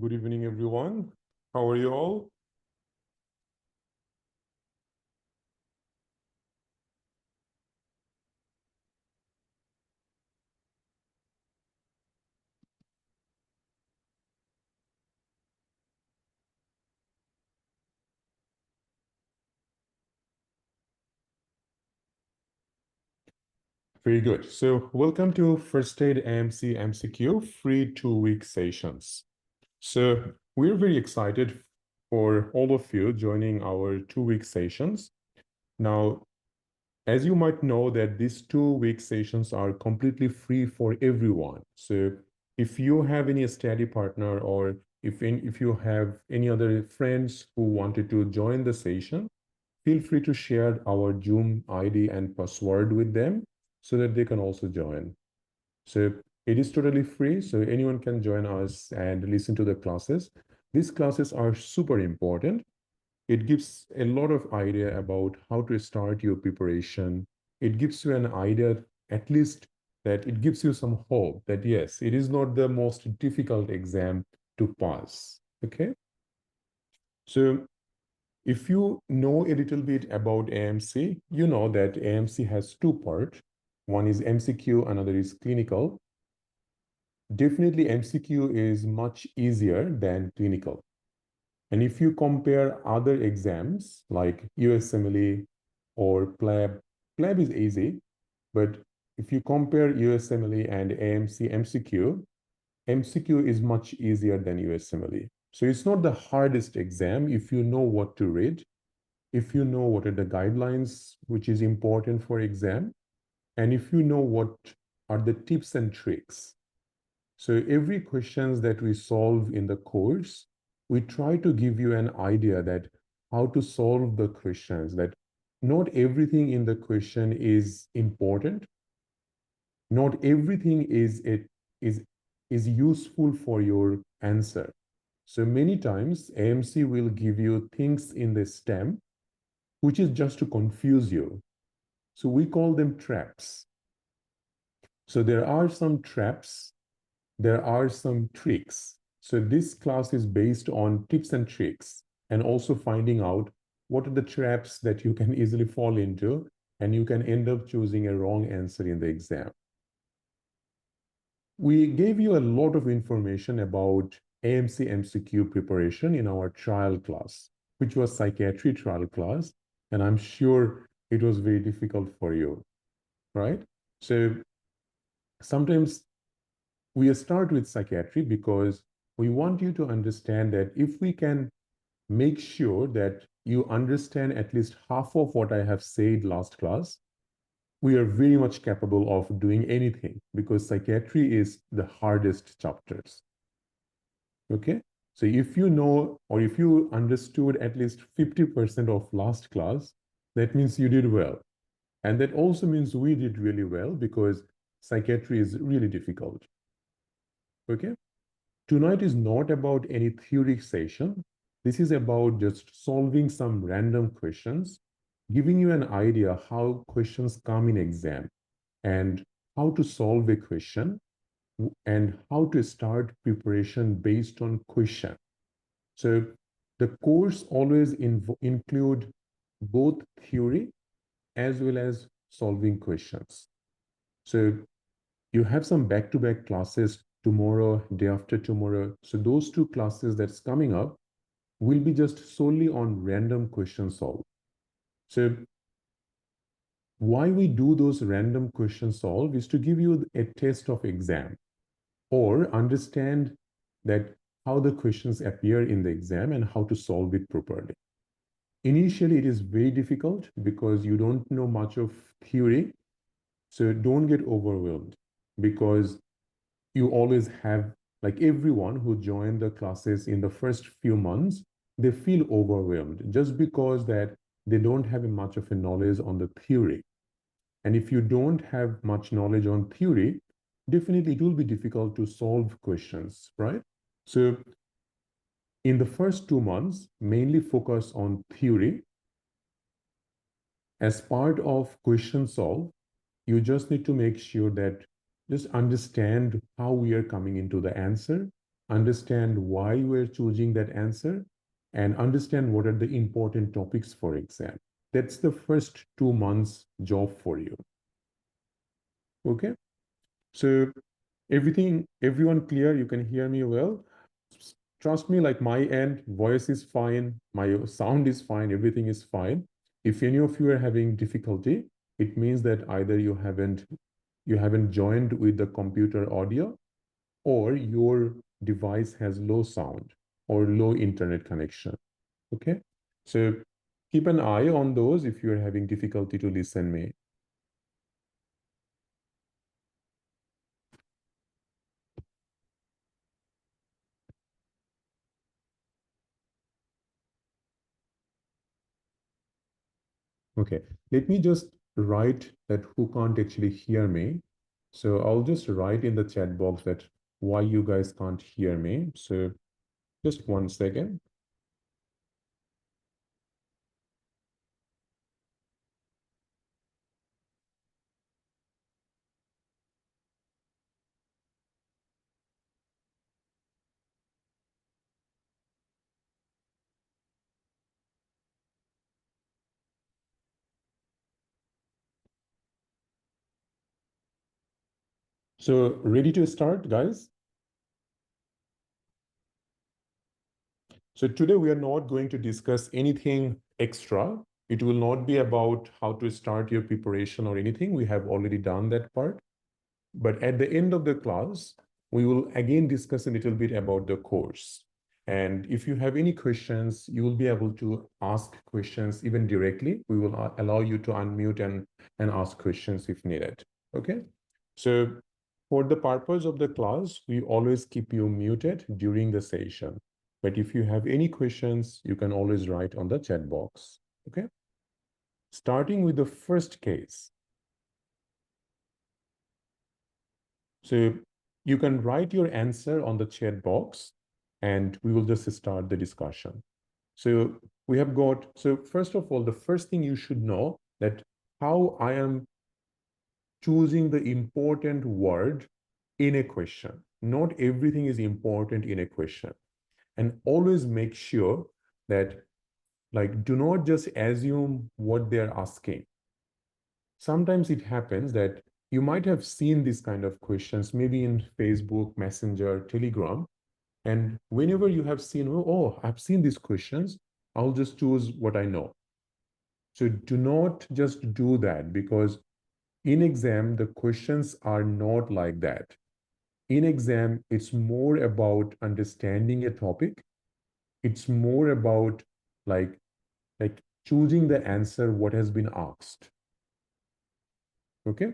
Good evening, everyone. How are you all? Very good. So, welcome to First Aid AMC MCQ free 2-week sessions. So, we're very excited for all of you joining our 2-week sessions. Now, as you might know that these 2-week sessions are completely free for everyone. So, if you have any study partner or if you have any other friends who wanted to join the session, feel free to share our Zoom ID and password with them so that they can also join. So it is totally free, so anyone can join us and listen to the classes. These classes are super important. It gives a lot of idea about how to start your preparation. It gives you an idea, at least that it gives you some hope that yes, it is not the most difficult exam to pass. Okay. So if you know a little bit about AMC, you know that AMC has two parts. One is MCQ, another is clinical. Definitely MCQ is much easier than clinical. And if you compare other exams like USMLE or PLAB is easy, but if you compare USMLE and AMC MCQ, MCQ is much easier than USMLE. So it's not the hardest exam if you know what to read, if you know what are the guidelines which is important for exam, and if you know what are the tips and tricks. So every questions that we solve in the course, we try to give you an idea that how to solve the questions, that not everything in the question is important, not everything is is useful for your answer. So many times AMC will give you things in the stem which is just to confuse you. So we call them traps. So there are some traps, there are some tricks. So this class is based on tips and tricks and also finding out what are the traps that you can easily fall into and you can end up choosing a wrong answer in the exam. We gave you a lot of information about AMC MCQ preparation in our trial class, which was psychiatry trial class, and I'm sure it was very difficult for you, right? So sometimes we start with psychiatry because we want you to understand that if we can make sure that you understand at least half of what I have said last class, we are very much capable of doing anything because psychiatry is the hardest chapters. Okay. So if you know or if you understood at least 50% of last class, that means you did well. And that also means we did really well because psychiatry is really difficult. Okay. Tonight is not about any theory session. This is about just solving some random questions, giving you an idea how questions come in exam and how to solve a question and how to start preparation based on question. So the course always include both theory as well as solving questions. So you have some back-to-back classes tomorrow, day after tomorrow. So those two classes that's coming up will be just solely on random question solve. So why we do those random question solve is to give you a taste of exam or understand that how the questions appear in the exam and how to solve it properly. Initially, it is very difficult because you don't know much of theory. So don't get overwhelmed because you always have, like everyone who joined the classes in the first few months, they feel overwhelmed just because that they don't have much of a knowledge on the theory. And if you don't have much knowledge on theory, definitely it will be difficult to solve questions, right? So in the first 2 months, mainly focus on theory. As part of question solve, you just need to make sure that just understand how we are coming into the answer understand why we're choosing that answer, and understand what are the important topics for exam. That's the first 2 months job for you. Okay. So everyone clear? You can hear me well? Trust me, like my end, voice is fine, my sound is fine, everything is fine. If any of you are having difficulty, it means that either you haven't joined with the computer audio, or your device has low sound or low internet connection. Okay? So keep an eye on those if you're having difficulty to listen me. Okay, let me just write that who can't actually hear me. So I'll just write in the chat box that why you guys can't hear me. So just 1 second. So ready to start, guys? So today we are not going to discuss anything extra. It will not be about how to start your preparation or anything. We have already done that part. But at the end of the class, we will again discuss a little bit about the course. And if you have any questions, you will be able to ask questions even directly. We will allow you to unmute and ask questions if needed. Okay? So for the purpose of the class, we always keep you muted during the session. But if you have any questions, you can always write on the chat box. Okay? Starting with the first case. So you can write your answer on the chat box and we will just start the discussion. So we have got, so first of all, the first thing you should know that how I am choosing the important word in a question. Not everything is important in a question. And always make sure that, like, do not just assume what they're asking. Sometimes it happens that you might have seen these kind of questions, maybe in Facebook, Messenger, Telegram. And whenever you have seen, oh, I've seen these questions, I'll just choose what I know. So do not just do that, because in exam, the questions are not like that. In exam, it's more about understanding a topic. It's more about like, like choosing the answer what has been asked. Okay.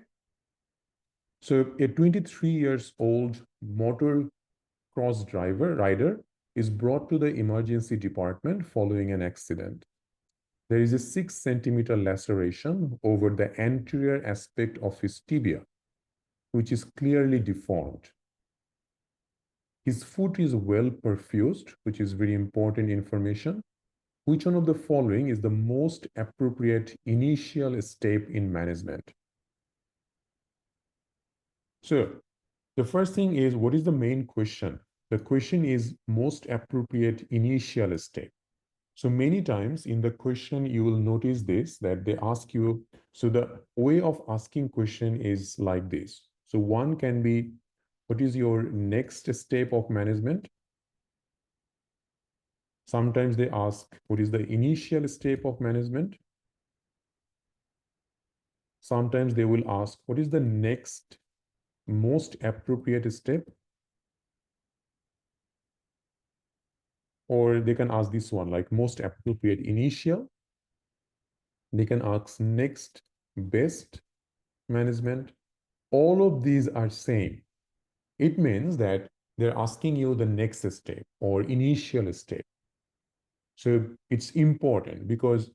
So a 23 years old motor cross rider is brought to the emergency department following an accident. There is a 6 centimeter laceration over the anterior aspect of his tibia, which is clearly deformed. His foot is well perfused, which is very important information. Which one of the following is the most appropriate initial step in management? So the first thing is, what is the main question? The question is most appropriate initial step. So many times in the question, you will notice this, that they ask you, so the way of asking question is like this. So one can be, what is your next step of management? Sometimes they ask, what is the initial step of management? Sometimes they will ask, what is the next most appropriate step? Or they can ask this one, like most appropriate initial. They can ask next best management. All of these are same. It means that they're asking you the next step or initial step. So it's important, because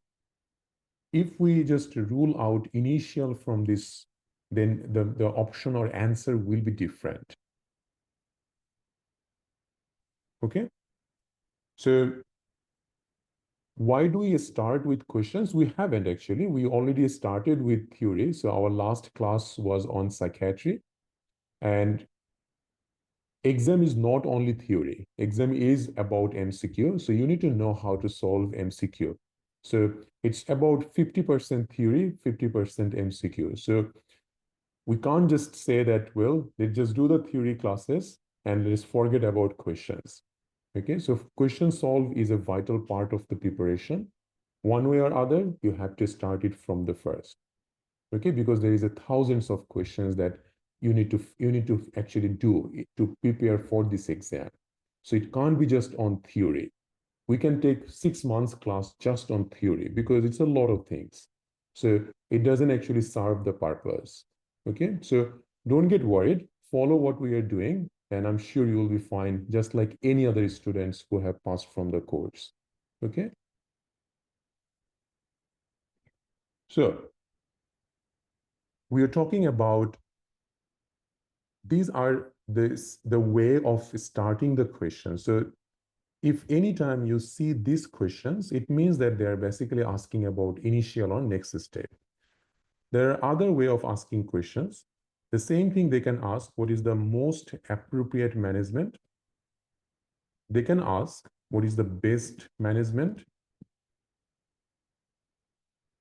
if we just rule out initial from this, then the option or answer will be different. Okay? So why do we start with questions? We haven't actually. We already started with theory. So our last class was on psychiatry. And exam is not only theory. Exam is about MCQ. So you need to know how to solve MCQ. So it's about 50% theory, 50% MCQ. So we can't just say that, well, let's just do the theory classes and let's forget about questions. Okay, so question solve is a vital part of the preparation. One way or other, you have to start it from the first. Okay, because there is a thousands of questions that you need to actually do to prepare for this exam. So it can't be just on theory. We can take 6 months class just on theory because it's a lot of things. So it doesn't actually serve the purpose. Okay, so don't get worried. Follow what we are doing, and I'm sure you will be fine, just like any other students who have passed from the course. Okay, so we are talking about these are the way of starting the question. So if anytime you see these questions, it means that they are basically asking about initial or next step. There are other way of asking questions. The same thing they can ask, what is the most appropriate management? They can ask, what is the best management?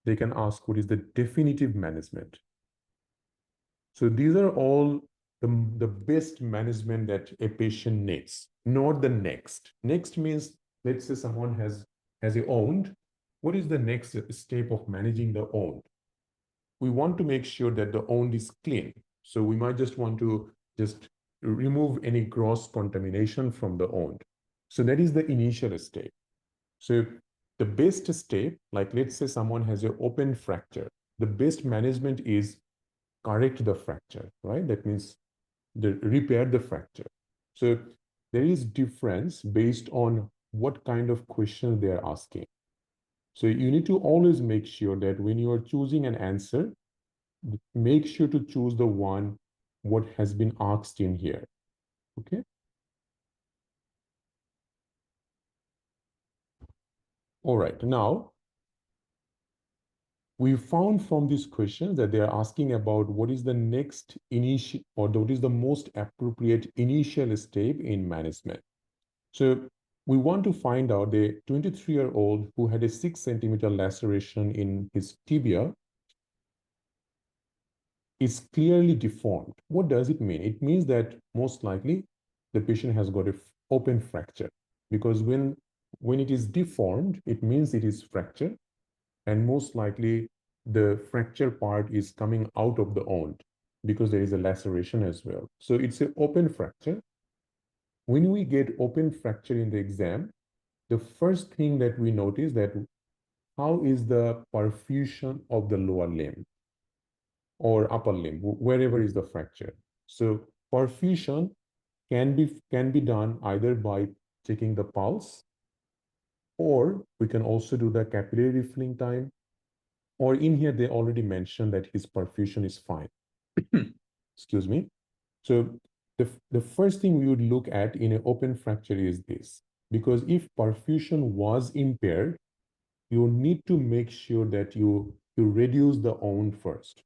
They can ask, what is the definitive management? So these are all the best management that a patient needs, not the next. Next means, let's say someone has a wound. What is the next step of managing the wound? We want to make sure that the wound is clean. So we might just want to just remove any gross contamination from the wound. So that is the initial step. So the best step, like let's say someone has an open fracture, the best management is correct the fracture, right? That means repair the fracture. So there is difference based on what kind of question they are asking. So you need to always make sure that when you are choosing an answer, make sure to choose the one what has been asked in here. Okay. All right. Now, we found from these questions that they are asking about what is the next initial or what is the most appropriate initial step in management. So we want to find out the 23-year-old who had a 6 centimeter laceration in his tibia is clearly deformed. What does it mean? It means that most likely the patient has got an open fracture, because when it is deformed, it means it is fractured, and most likely the fracture part is coming out of the wound because there is a laceration as well. So it's an open fracture. When we get open fracture in the exam, the first thing that we notice that how is the perfusion of the lower limb or upper limb, wherever is the fracture. So perfusion can be done either by checking the pulse, or we can also do the capillary refilling time, or in here they already mentioned that his perfusion is fine. Excuse me. So the first thing we would look at in an open fracture is this, because if perfusion was impaired, you need to make sure that you reduce the wound first.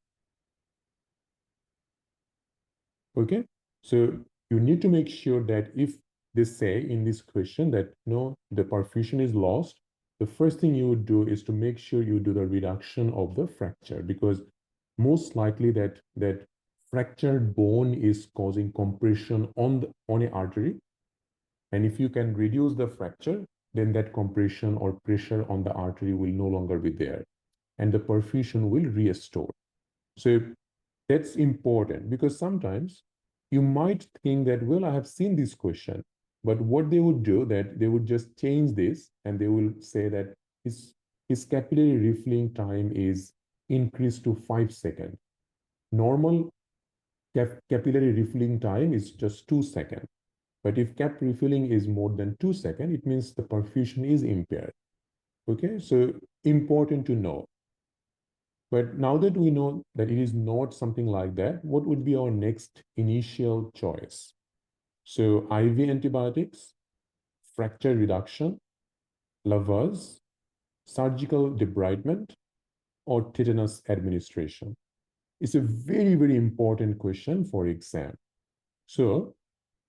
Okay, so you need to make sure that if they say in this question that no, the perfusion is lost, the first thing you would do is to make sure you do the reduction of the fracture, because most likely that fractured bone is causing compression on an artery, and if you can reduce the fracture, then that compression or pressure on the artery will no longer be there, and the perfusion will restore. So that's important, because sometimes you might think that, well, I have seen this question, but what they would do that they would just change this and they will say that his capillary refilling time is increased to 5 seconds. Normal capillary refilling time is just 2 seconds. But if cap refilling is more than 2 seconds, it means the perfusion is impaired. Okay, so important to know. But now that we know that it is not something like that, what would be our next initial choice? So IV antibiotics, fracture reduction, lavage, surgical debridement, or tetanus administration? It's a very, very important question for exam. So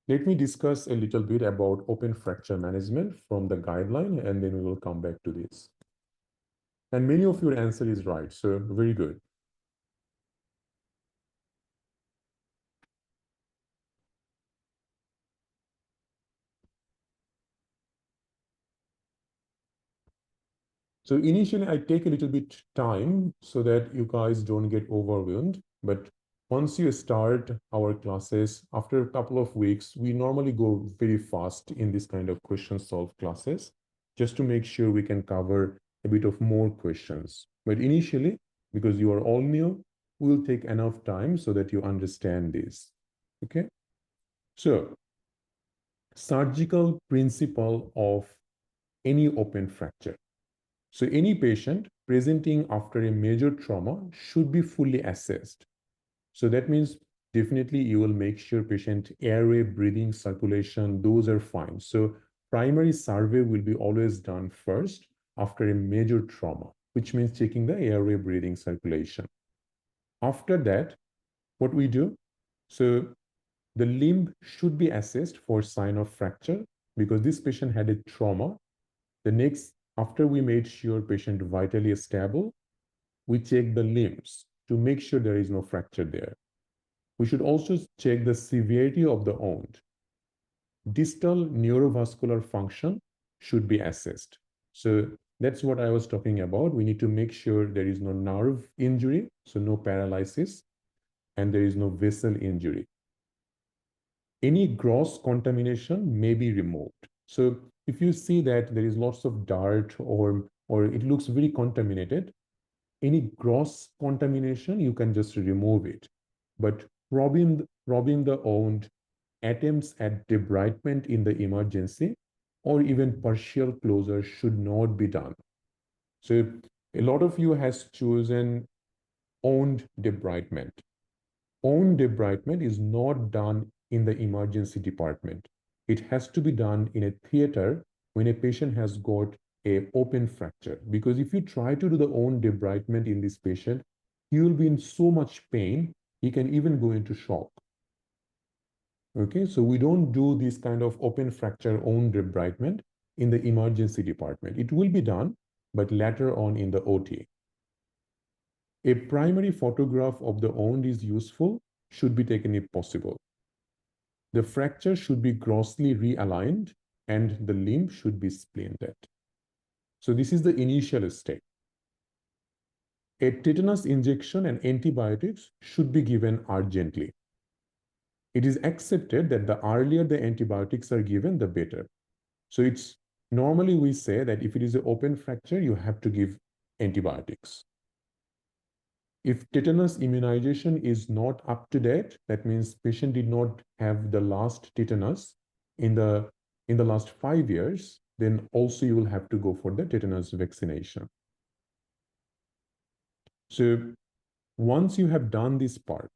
let me discuss a little bit about open fracture management from the guideline, and then we will come back to this. And many of your answer is right, so very good. So initially, I take a little bit time so that you guys don't get overwhelmed. But once you start our classes, after a couple of weeks, we normally go very fast in this kind of question solve classes, just to make sure we can cover a bit of more questions. But initially, because you are all new, we'll take enough time so that you understand this. Okay? So, surgical principle of any open fracture. So any patient presenting after a major trauma should be fully assessed. So that means definitely you will make sure patient airway, breathing, circulation, those are fine. So primary survey will be always done first after a major trauma, which means checking the airway, breathing, circulation. After that, what we do? So the limb should be assessed for sign of fracture because this patient had a trauma. The next, after we made sure patient vitally stable, we check the limbs to make sure there is no fracture there. We should also check the severity of the wound. Distal neurovascular function should be assessed. So that's what I was talking about. We need to make sure there is no nerve injury, so no paralysis, and there is no vessel injury. Any gross contamination may be removed. So if you see that there is lots of dirt or it looks very contaminated, any gross contamination, you can just remove it. But robbing the wound, attempts at debridement in the emergency, or even partial closure should not be done. So a lot of you has chosen wound debridement. Wound debridement is not done in the emergency department. It has to be done in a theater when a patient has got a open fracture. Because if you try to do the wound debridement in this patient, he will be in so much pain, he can even go into shock. Okay, so we don't do this kind of open fracture wound debridement in the emergency department. It will be done, but later on in the OT. A primary photograph of the wound is useful, should be taken if possible. The fracture should be grossly realigned and the limb should be splinted. So this is the initial step. A tetanus injection and antibiotics should be given urgently. It is accepted that the earlier the antibiotics are given, the better. So it's normally we say that if it is an open fracture, you have to give antibiotics. If tetanus immunization is not up to date, that means patient did not have the last tetanus in the last 5 years, then also you will have to go for the tetanus vaccination. So once you have done this part,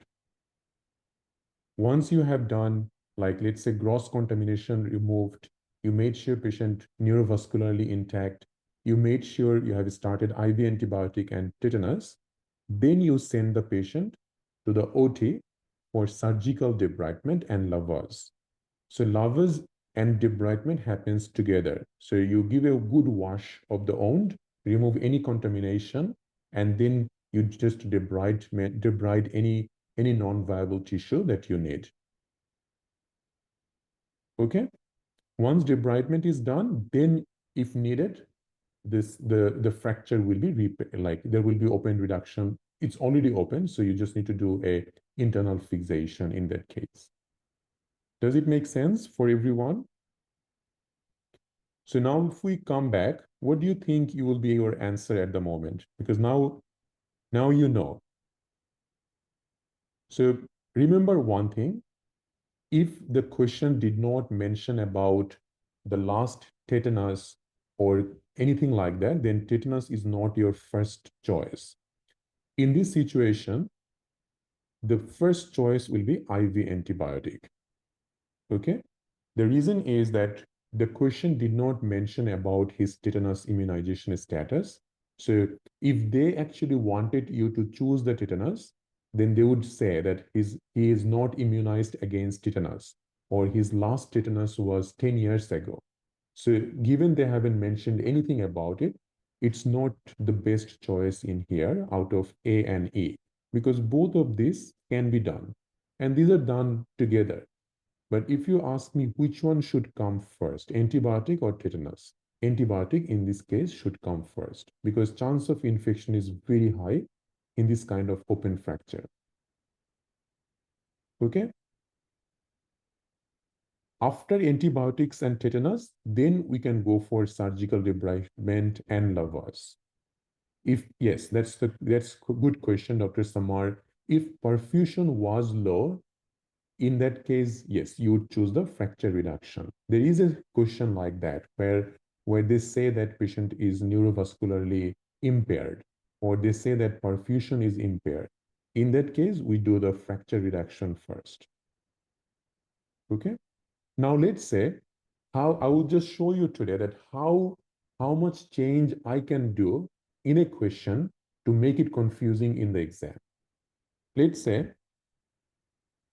once you have done, like let's say gross contamination removed, you made sure patient neurovascularly intact, you made sure you have started IV antibiotic and tetanus, then you send the patient to the OT for surgical debridement and lavage. So lavage and debridement happens together. So you give a good wash of the wound, remove any contamination, and then you just debride any non-viable tissue that you need. Okay? Once debridement is done, then if needed, the fracture will be like there will be open reduction. It's already open, so you just need to do a internal fixation in that case. Does it make sense for everyone? So now if we come back, what do you think you will be your answer at the moment? Because now you know. So remember one thing, if the question did not mention about the last tetanus or anything like that, then tetanus is not your first choice. In this situation, the first choice will be IV antibiotic. Okay? The reason is that the question did not mention about his tetanus immunization status. So if they actually wanted you to choose the tetanus, then they would say that he is not immunized against tetanus, or his last tetanus was 10 years ago. So given they haven't mentioned anything about it, it's not the best choice in here out of A and E, because both of these can be done. And these are done together. But if you ask me which one should come first, antibiotic or tetanus, antibiotic in this case should come first because chance of infection is very high in this kind of open fracture. Okay? After antibiotics and tetanus, then we can go for surgical debridement and lavage. If yes, that's good question, Dr. Samar. If perfusion was low, in that case, yes, you would choose the fracture reduction. There is a question like that where they say that patient is neurovascularly impaired, or they say that perfusion is impaired. In that case, we do the fracture reduction first. Okay. Now let's say how I will just show you today that how much change I can do in a question to make it confusing in the exam. Let's say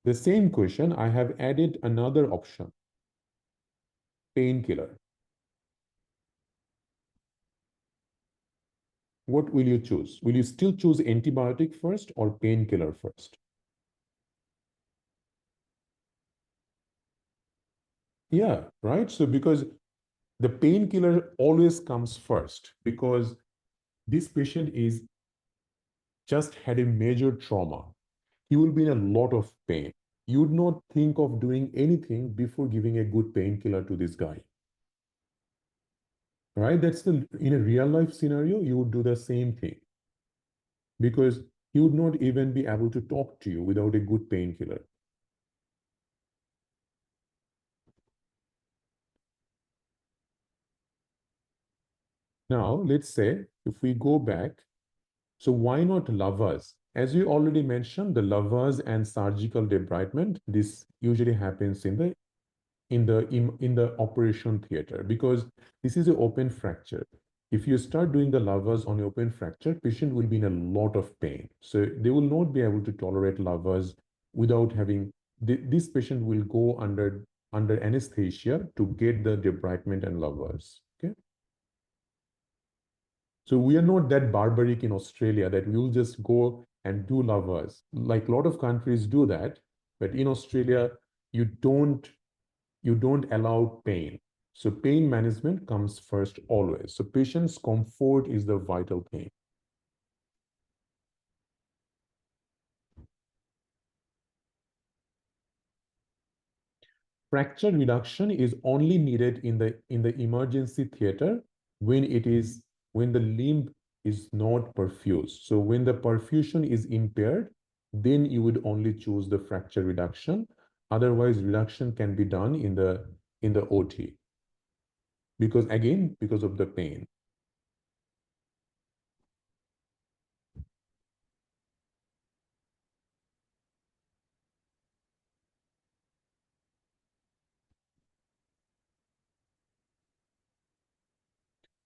the same question, I have added another option, painkiller. What will you choose? Will you still choose antibiotic first or painkiller first? Yeah, right. So because the painkiller always comes first because this patient is just had a major trauma. He will be in a lot of pain. You would not think of doing anything before giving a good painkiller to this guy. Right? That's the in a real life scenario, you would do the same thing because he would not even be able to talk to you without a good painkiller. Now, let's say if we go back, so why not lavage? As you already mentioned, the lavage and surgical debridement, this usually happens in the operation theater because this is an open fracture. If you start doing the lavage on open fracture, patient will be in a lot of pain. So they will not be able to tolerate lavage without having this patient will go under anesthesia to get the debridement and lavage. Okay. So we are not that barbaric in Australia that we'll just go and do lavage. Like a lot of countries do that, but in Australia, you don't you don't allow pain. So pain management comes first always. So patient's comfort is the vital thing. Fracture reduction is only needed in the emergency theater when when the limb is not perfused. So when the perfusion is impaired, then you would only choose the fracture reduction. Otherwise, reduction can be done in the OT because again, because of the pain.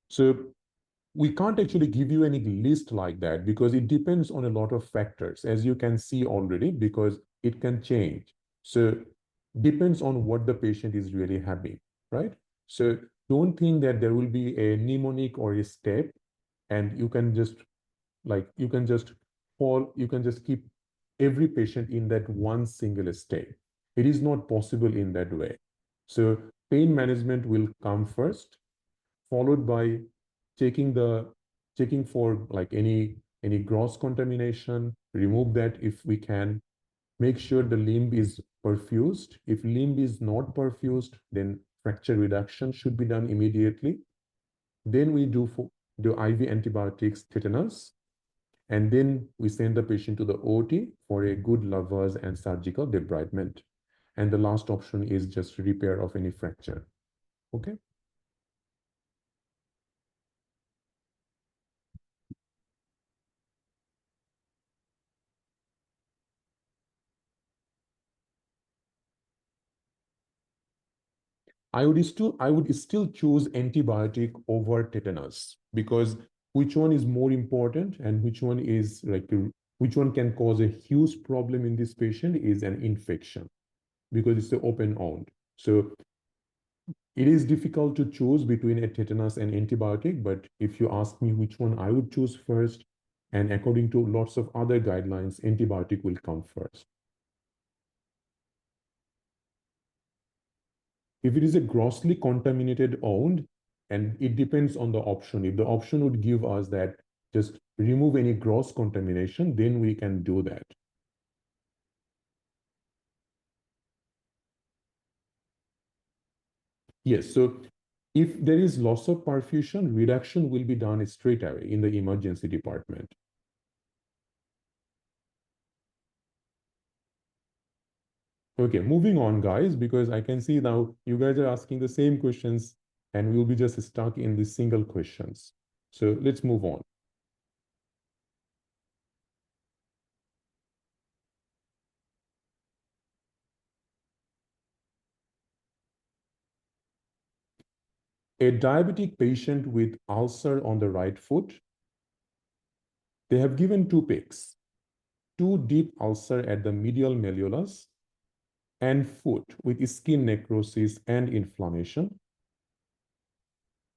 So we can't actually give you any list like that because it depends on a lot of factors, as you can see already, because it can change. So depends on what the patient is really having, right? So don't think that there will be a mnemonic or a step and you can just you can just you can just keep every patient in that one single step. It is not possible in that way. So pain management will come first, followed by checking the checking for like any gross contamination, remove that if we can, make sure the limb is perfused. If limb is not perfused, then fracture reduction should be done immediately. Then we do IV antibiotics, tetanus, and then we send the patient to the OT for a good lavage and surgical debridement. And the last option is just repair of any fracture. Okay. I would still choose antibiotic over tetanus because which one is more important and which one is which one can cause a huge problem in this patient is an infection. because it's the open wound. So it is difficult to choose between a tetanus and antibiotic, but if you ask me which one I would choose first, and according to lots of other guidelines, antibiotic will come first. If it is a grossly contaminated wound, and it depends on the option. If the option would give us that just remove any gross contamination, then we can do that. Yes, so if there is loss of perfusion, reduction will be done straight away in the emergency department. Okay, moving on, guys, because I can see now you guys are asking the same questions and we'll be just stuck in the single questions. So let's move on. A diabetic patient with ulcer on the right foot, they have given two pics, two deep ulcer at the medial malleolus and foot with skin necrosis and inflammation.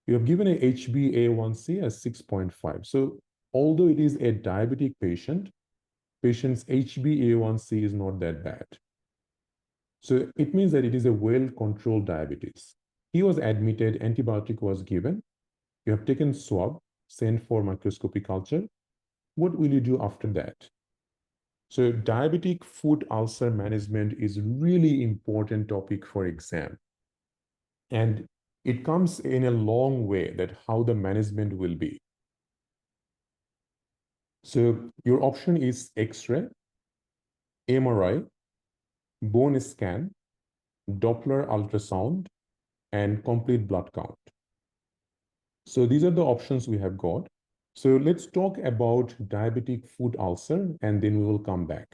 You have given a HbA1c as 6.5. So although it is a diabetic patient, patient's HbA1c is not that bad. So it means that it is a well-controlled diabetes. He was admitted, antibiotic was given. You have taken swab, sent for microscopy culture. What will you do after that? So diabetic foot ulcer management is really important topic for exam. And it comes in a long way that how the management will be. So your option is X-ray, MRI, bone scan, Doppler ultrasound, and complete blood count. So these are the options we have got. So let's talk about diabetic foot ulcer, and then we will come back.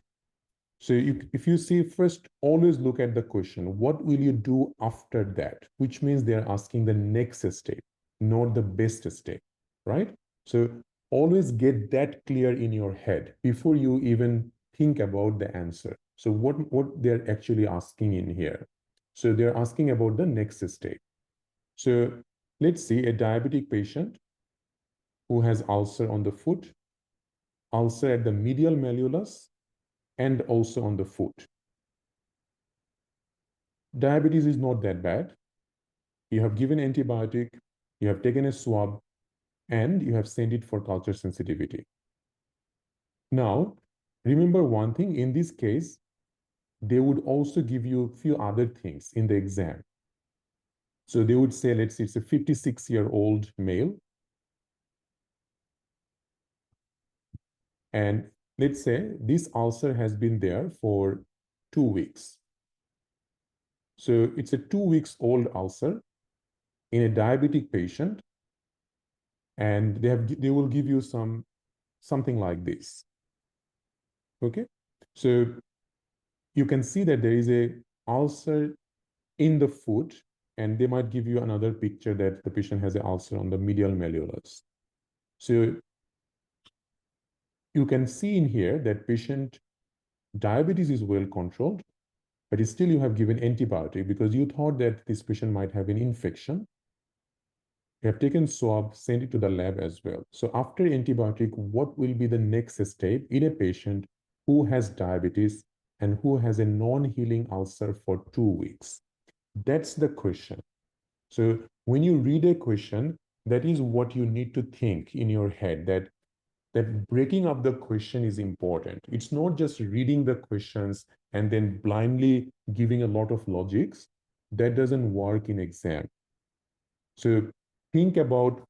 So if you see first, always look at the question, what will you do after that? Which means they're asking the next step, not the best step, right? So always get that clear in your head before you even think about the answer. So what they're actually asking in here. So they're asking about the next step. So let's see a diabetic patient who has ulcer on the foot, ulcer at the medial malleolus, and also on the foot. Diabetes is not that bad. You have given antibiotic, you have taken a swab, and you have sent it for culture sensitivity. Now, remember one thing, in this case, they would also give you a few other things in the exam. So they would say, let's say it's a 56-year-old male. And let's say this ulcer has been there for 2 weeks. So it's a 2 weeks old ulcer in a diabetic patient, and they will give you something like this. Okay, so you can see that there is a ulcer in the foot, and they might give you another picture that the patient has an ulcer on the medial malleolus. So you can see in here that patient diabetes is well controlled, but still you have given antibiotic because you thought that this patient might have an infection. You have taken swab, sent it to the lab as well. So after antibiotic, what will be the next step in a patient who has diabetes and who has a non-healing ulcer for 2 weeks? That's the question. So when you read a question, that is what you need to think in your head, that breaking up the question is important. It's not just reading the questions and then blindly giving a lot of logics. That doesn't work in exam. So think about,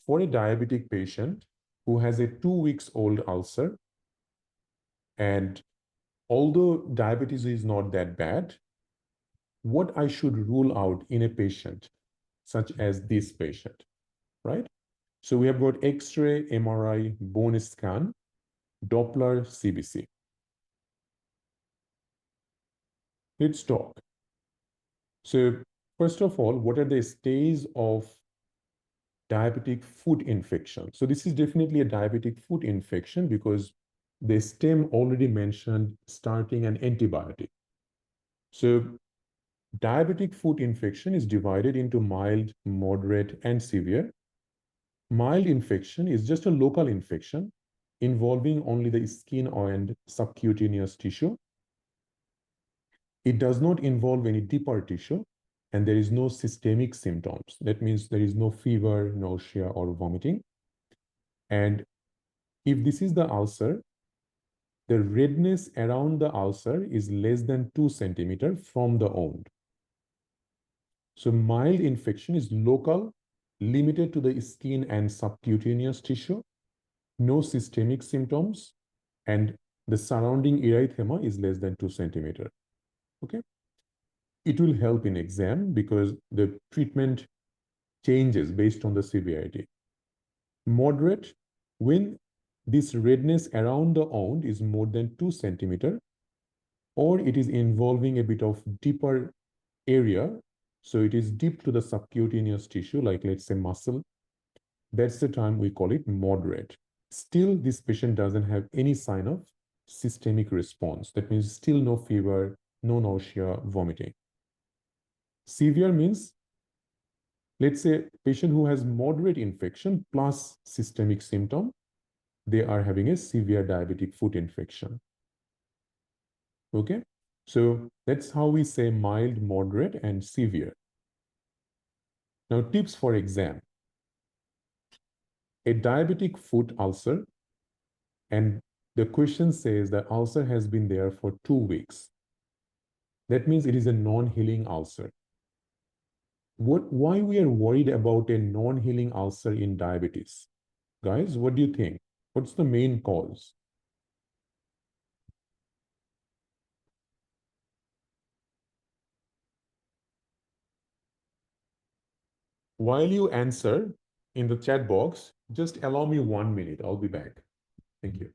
for a diabetic patient who has a 2 weeks old ulcer, and although diabetes is not that bad, what I should rule out in a patient such as this patient, right? So we have got X-ray, MRI, bone scan, Doppler, CBC. Let's talk. So first of all, what are the stages of diabetic foot infection? So this is definitely a diabetic foot infection because the stem already mentioned starting an antibiotic. So diabetic foot infection is divided into mild, moderate, and severe. Mild infection is just a local infection involving only the skin and subcutaneous tissue. It does not involve any deeper tissue, and there is no systemic symptoms. That means there is no fever, nausea, or vomiting. And if this is the ulcer, the redness around the ulcer is less than 2 centimeters from the wound. So mild infection is local, limited to the skin and subcutaneous tissue, no systemic symptoms, and the surrounding erythema is less than 2 centimeters. Okay. It will help in exam because the treatment changes based on the severity. Moderate, when this redness around the wound is more than 2 centimeters, or it is involving a bit of deeper area, so it is deep to the subcutaneous tissue, like let's say muscle, that's the time we call it moderate. Still, this patient doesn't have any sign of systemic response. That means still no fever, no nausea, vomiting. Severe means, let's say, patient who has moderate infection plus systemic symptom, they are having a severe diabetic foot infection. Okay, so that's how we say mild, moderate, and severe. Now, tips for exam. A diabetic foot ulcer, and the question says that ulcer has been there for 2 weeks. That means it is a non-healing ulcer. Why we are worried about a non-healing ulcer in diabetes? Guys, what do you think? What's the main cause? While you answer in the chat box, just allow me 1 minute. I'll be back. Thank you.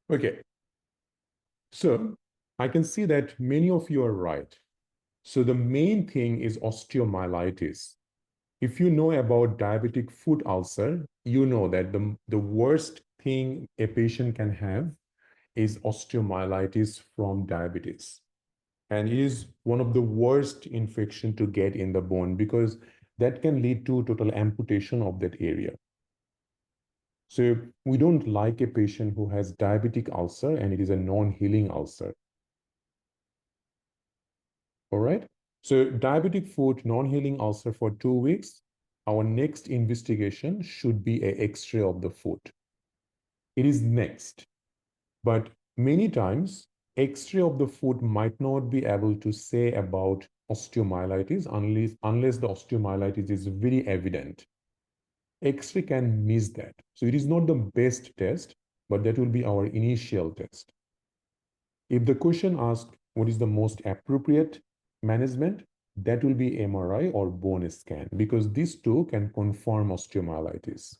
Okay, so I can see that many of you are right. So the main thing is osteomyelitis. If you know about diabetic foot ulcer, you know that the worst thing a patient can have is osteomyelitis from diabetes. And it is one of the worst infection to get in the bone because that can lead to total amputation of that area. So we don't like a patient who has diabetic ulcer and it is a non-healing ulcer. All right. So diabetic foot non-healing ulcer for 2 weeks. Our next investigation should be an X-ray of the foot. It is next, but many times X-ray of the foot might not be able to say about osteomyelitis unless the osteomyelitis is very evident. X-ray can miss that. So it is not the best test, but that will be our initial test. If the question asks what is the most appropriate management, that will be MRI or bone scan because these two can confirm osteomyelitis.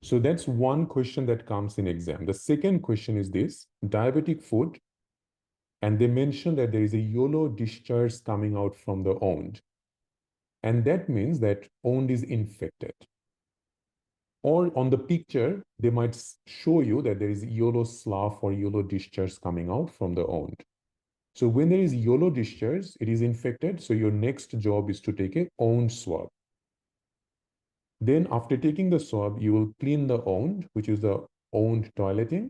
So that's one question that comes in exam. The second question is this: diabetic foot, and they mention that there is a yellow discharge coming out from the wound. And that means that wound is infected. Or on the picture, they might show you that there is yellow slough or yellow discharge coming out from the wound. So when there is yellow discharge, it is infected. So your next job is to take a wound swab. Then after taking the swab, you will clean the wound, which is the wound toileting,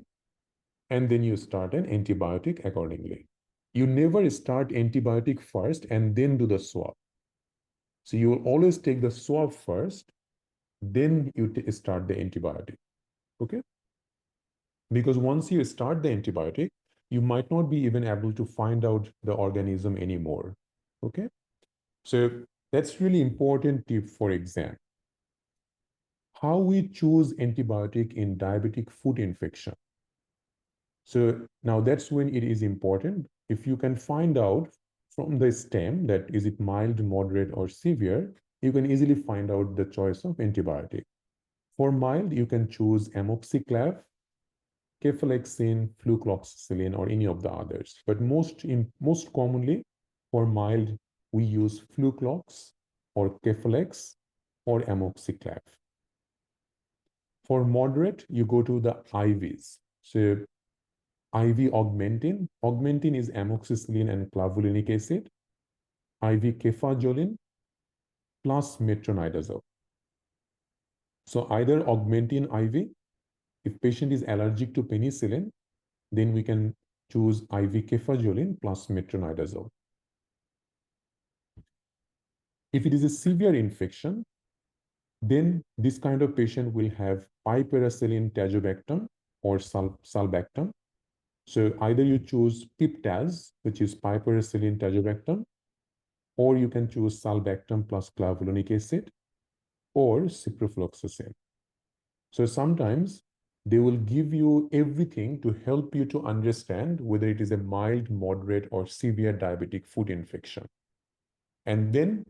and then you start an antibiotic accordingly. You never start antibiotic first and then do the swab. So you will always take the swab first, then you start the antibiotic. Okay? Because once you start the antibiotic, you might not be even able to find out the organism anymore. Okay? So that's really important tip for exam. How we choose antibiotic in diabetic foot infection. So now that's when it is important. If you can find out from the stem that is it mild, moderate, or severe, you can easily find out the choice of antibiotic. For mild, you can choose amoxiclav, cefalexin, flucloxacillin, or any of the others. But most commonly, for mild, we use fluclox or cefalex or amoxiclav. For moderate, you go to the IVs. So IV augmentin. Augmentin is amoxicillin and clavulanic acid. IV cefazolin plus metronidazole. So either augmentin IV, if patient is allergic to penicillin, then we can choose IV cefazolin plus metronidazole. If it is a severe infection, then this kind of patient will have piperacillin tazobactam or sulbactam. So either you choose piptaz, which is piperacillin tazobactam, or you can choose sulbactam plus clavulanic acid, or ciprofloxacin. So sometimes they will give you everything to help you to understand whether it is a mild, moderate, or severe diabetic foot infection. And then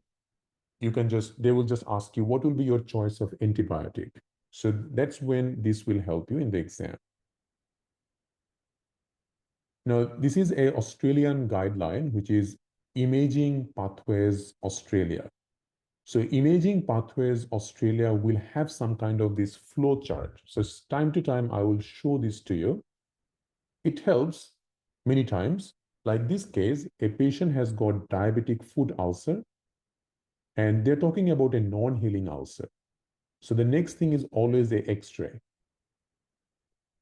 they will just ask you, what will be your choice of antibiotic? So that's when this will help you in the exam. Now, this is a Australian guideline, which is Imaging Pathways Australia. So Imaging Pathways Australia will have some kind of this flow chart. So time to time, I will show this to you. It helps many times. Like this case, a patient has got diabetic foot ulcer, and they're talking about a non-healing ulcer. So the next thing is always the X-ray.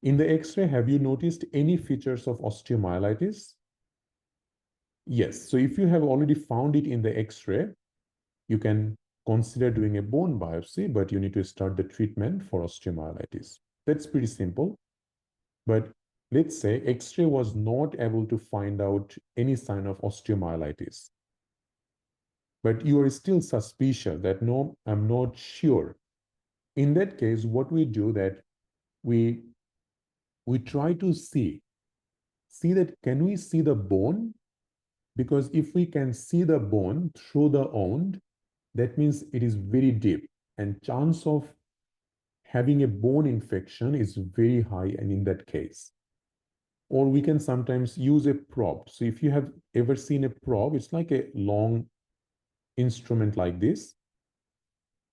In the X-ray, have you noticed any features of osteomyelitis? Yes. So if you have already found it in the X-ray, you can consider doing a bone biopsy, but you need to start the treatment for osteomyelitis. That's pretty simple. But let's say X-ray was not able to find out any sign of osteomyelitis. But you are still suspicious that no, I'm not sure. In that case, what we do that we try to see that can we see the bone? Because if we can see the bone through the wound, that means it is very deep, and chance of having a bone infection is very high, and in that case. Or we can sometimes use a probe. So if you have ever seen a probe, it's like a long instrument like this.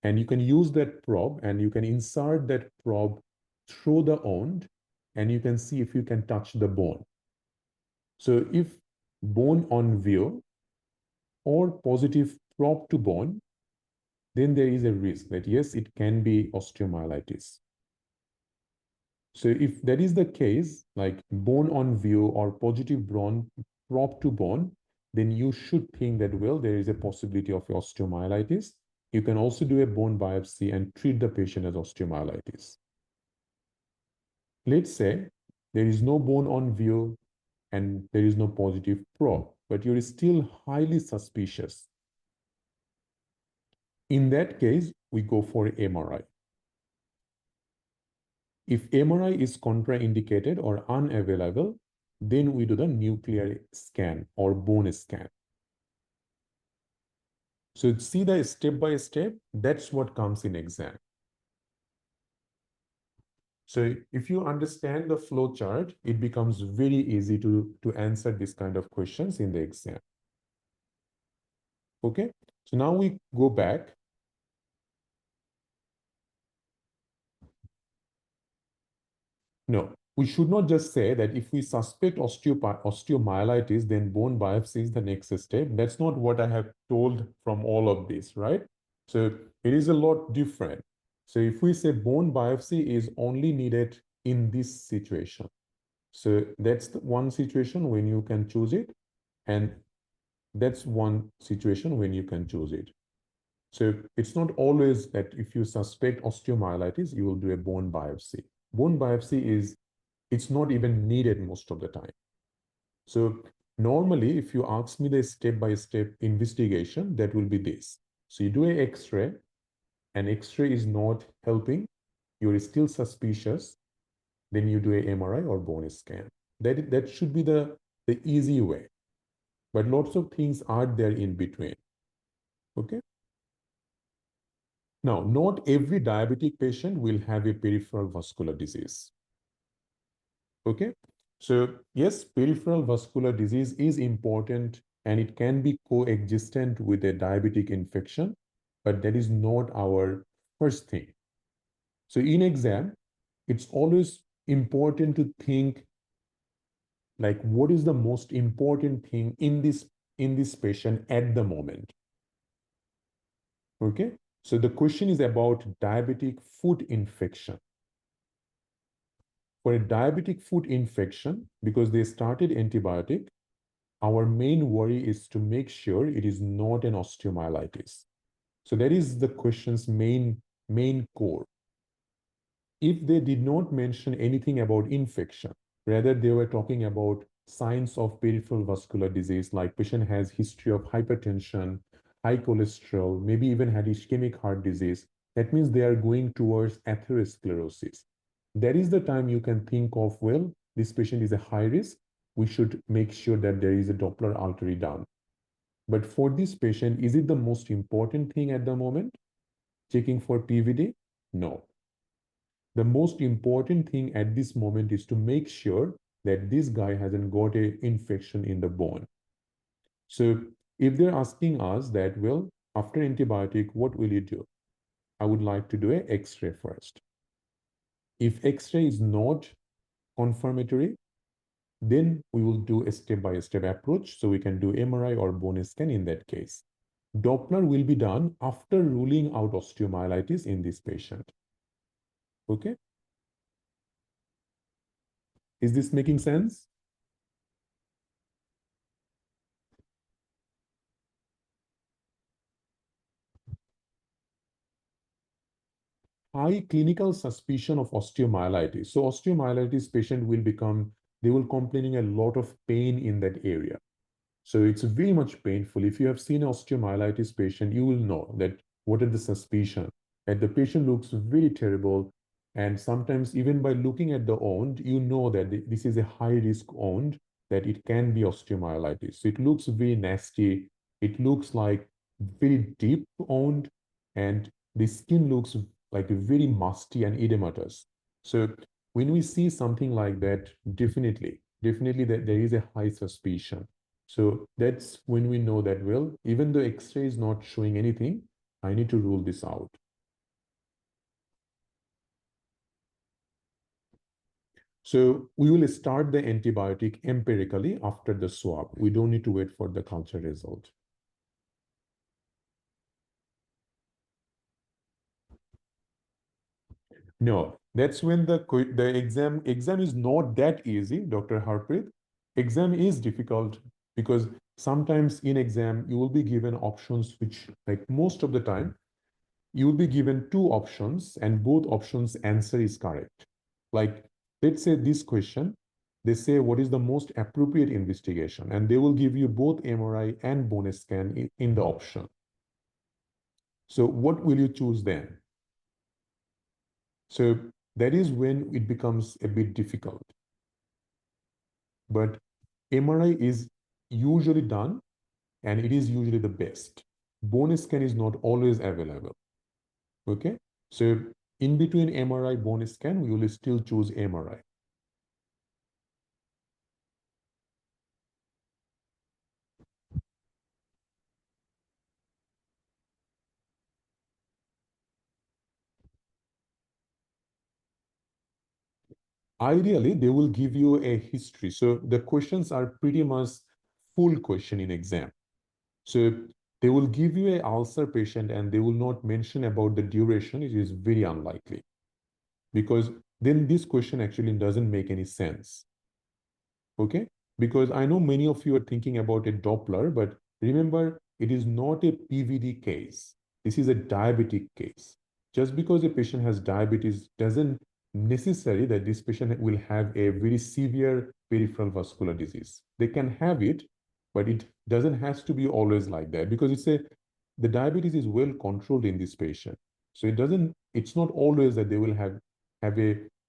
And you can use that probe and you can insert that probe through the wound and you can see if you can touch the bone. So if bone on view or positive probe to bone, then there is a risk that yes, it can be osteomyelitis. So if that is the case, like bone on view or positive bone probe to bone, then you should think that, well, there is a possibility of osteomyelitis. You can also do a bone biopsy and treat the patient as osteomyelitis. Let's say there is no bone on view and there is no positive probe, but you're still highly suspicious. In that case, we go for MRI. If MRI is contraindicated or unavailable, then we do the nuclear scan or bone scan. So see the step by step, that's what comes in exam. So if you understand the flow chart, it becomes very easy to answer this kind of questions in the exam. Okay, so now we go back. No, we should not just say that if we suspect osteomyelitis, then bone biopsy is the next step. That's not what I have told from all of this, right? So it is a lot different. So if we say bone biopsy is only needed in this situation, so that's the one situation when you can choose it, and that's one situation when you can choose it. So it's not always that if you suspect osteomyelitis, you will do a bone biopsy. Bone biopsy is It's not even needed most of the time. So normally, if you ask me the step-by-step investigation, that will be this. So you do an X-ray, and X-ray is not helping, you're still suspicious, then you do a MRI or bone scan. That should be the easy way. But lots of things are there in between. Okay. Now, not every diabetic patient will have a peripheral vascular disease. Okay. So yes, peripheral vascular disease is important and it can be coexistent with a diabetic infection, but that is not our first thing. So in exam, it's always important to think like what is the most important thing in this patient at the moment. Okay. So the question is about diabetic foot infection. For a diabetic foot infection, because they started antibiotic, our main worry is to make sure it is not an osteomyelitis. So that is the question's main core. If they did not mention anything about infection, rather they were talking about signs of peripheral vascular disease, like patient has history of hypertension, high cholesterol, maybe even had ischemic heart disease, that means they are going towards atherosclerosis. That is the time you can think of, well, this patient is a high risk. We should make sure that there is a Doppler artery done. But for this patient, is it the most important thing at the moment? Checking for PVD? No. The most important thing at this moment is to make sure that this guy hasn't got an infection in the bone. So if they're asking us that, well, after antibiotic, what will you do? I would like to do an X-ray first. If X-ray is not confirmatory, then we will do a step-by-step approach. So we can do MRI or bone scan in that case. Doppler will be done after ruling out osteomyelitis in this patient. Okay? Is this making sense? High clinical suspicion of osteomyelitis. So osteomyelitis patient will become, they will complaining a lot of pain in that area. So it's very much painful. If you have seen osteomyelitis patient, you will know that what are the suspicion. And the patient looks very terrible. And sometimes even by looking at the wound, you know that this is a high risk wound, that it can be osteomyelitis. So it looks very nasty. It looks like very deep wound and the skin looks like very musty and edematous. So when we see something like that, definitely that there is a high suspicion. So that's when we know that, well, even though X-ray is not showing anything, I need to rule this out. So we will start the antibiotic empirically after the swab. We don't need to wait for the culture result. No, that's when the exam is not that easy, Dr. Harpreet. Exam is difficult because sometimes in exam you will be given options which, like most of the time, you will be given two options and both options answer is correct. Like, let's say this question, they say what is the most appropriate investigation, and they will give you both MRI and bone scan in the option. So what will you choose then? So that is when it becomes a bit difficult. But MRI is usually done and it is usually the best. Bone scan is not always available. Okay. So in between MRI, bone scan, we will still choose MRI. Ideally, they will give you a history. So the questions are pretty much full question in exam. So they will give you a ulcer patient and they will not mention about the duration. It is very unlikely because then this question actually doesn't make any sense. Okay? Because I know many of you are thinking about a Doppler, but remember, it is not a PVD case. This is a diabetic case. Just because a patient has diabetes doesn't necessary that this patient will have a very severe peripheral vascular disease. They can have it, but it doesn't has to be always like that, because the diabetes is well controlled in this patient. So it's not always that they will have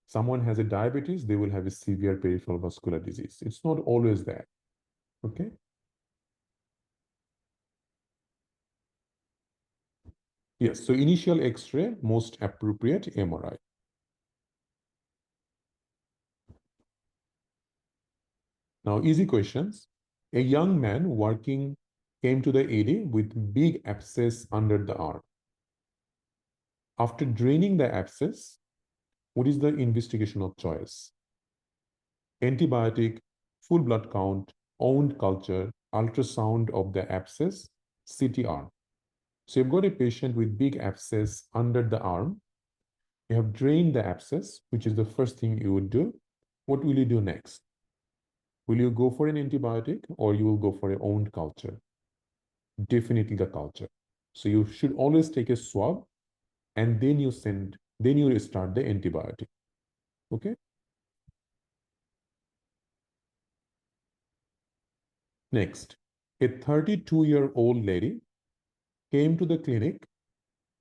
someone has a diabetes, they will have a severe peripheral vascular disease. It's not always that. Okay. Yes. So initial X-ray, most appropriate MRI. Now, easy questions. A young man working came to the AD with big abscess under the arm. After draining the abscess, what is the investigation of choice? Antibiotic, full blood count, wound culture, ultrasound of the abscess, CTR. So you've got a patient with big abscess under the arm. You have drained the abscess, which is the first thing you would do. What will you do next? Will you go for an antibiotic or you will go for a wound culture? Definitely the culture. So you should always take a swab and then you start the antibiotic. Okay. Next, a 32-year-old lady came to the clinic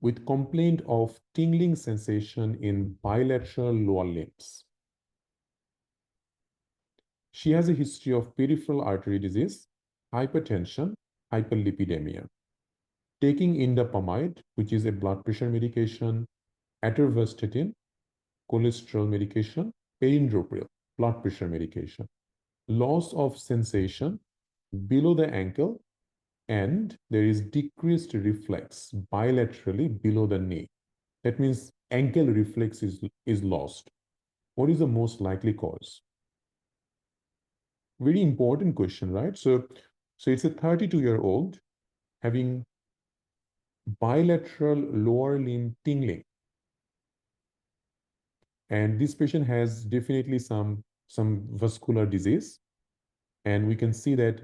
with complaint of tingling sensation in bilateral lower limbs. She has a history of peripheral artery disease, hypertension, hyperlipidemia. Taking indapamide, which is a blood pressure medication, atorvastatin, cholesterol medication, perindopril, blood pressure medication. Loss of sensation below the ankle, and there is decreased reflex bilaterally below the knee. That means ankle reflex is lost. What is the most likely cause? Very important question, right? So it's a 32-year-old having bilateral lower limb tingling. And this patient has definitely some vascular disease. And we can see that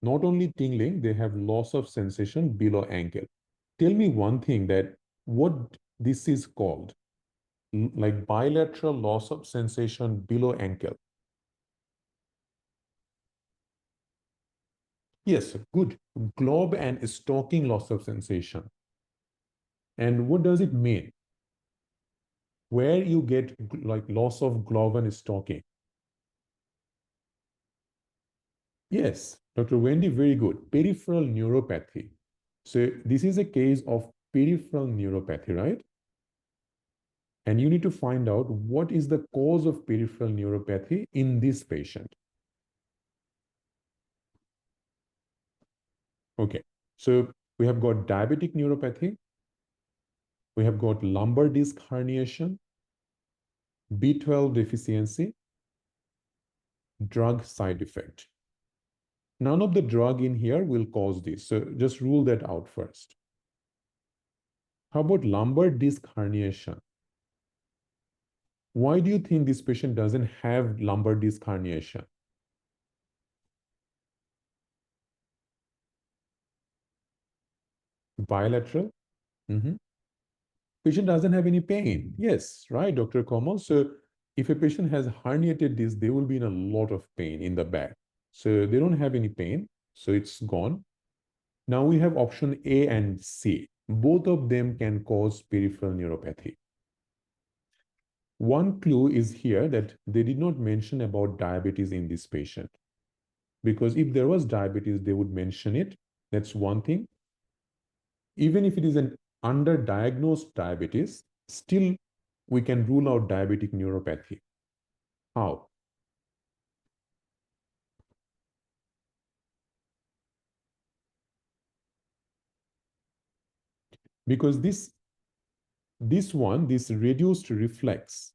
not only tingling, they have loss of sensation below ankle. Tell me one thing, that what this is called, like bilateral loss of sensation below ankle. Yes, good. Globe and stocking loss of sensation. And what does it mean? Where you get like loss of glove and stocking? Yes, Dr. Wendy, very good. Peripheral neuropathy. So this is a case of peripheral neuropathy, right? And you need to find out what is the cause of peripheral neuropathy in this patient. Okay, so we have got diabetic neuropathy. We have got lumbar disc herniation, B12 deficiency, drug side effect. None of the drug in here will cause this. So just rule that out first. How about lumbar disc herniation? Why do you think this patient doesn't have lumbar disc herniation? Bilateral? Patient doesn't have any pain. Yes, right, Dr. Komal. So if a patient has herniated disc, they will be in a lot of pain in the back. So they don't have any pain. So it's gone. Now we have option A and C. Both of them can cause peripheral neuropathy. One clue is here that they did not mention about diabetes in this patient. Because if there was diabetes, they would mention it. That's one thing. Even if it is an underdiagnosed diabetes, still we can rule out diabetic neuropathy. How? Because this reduced reflex,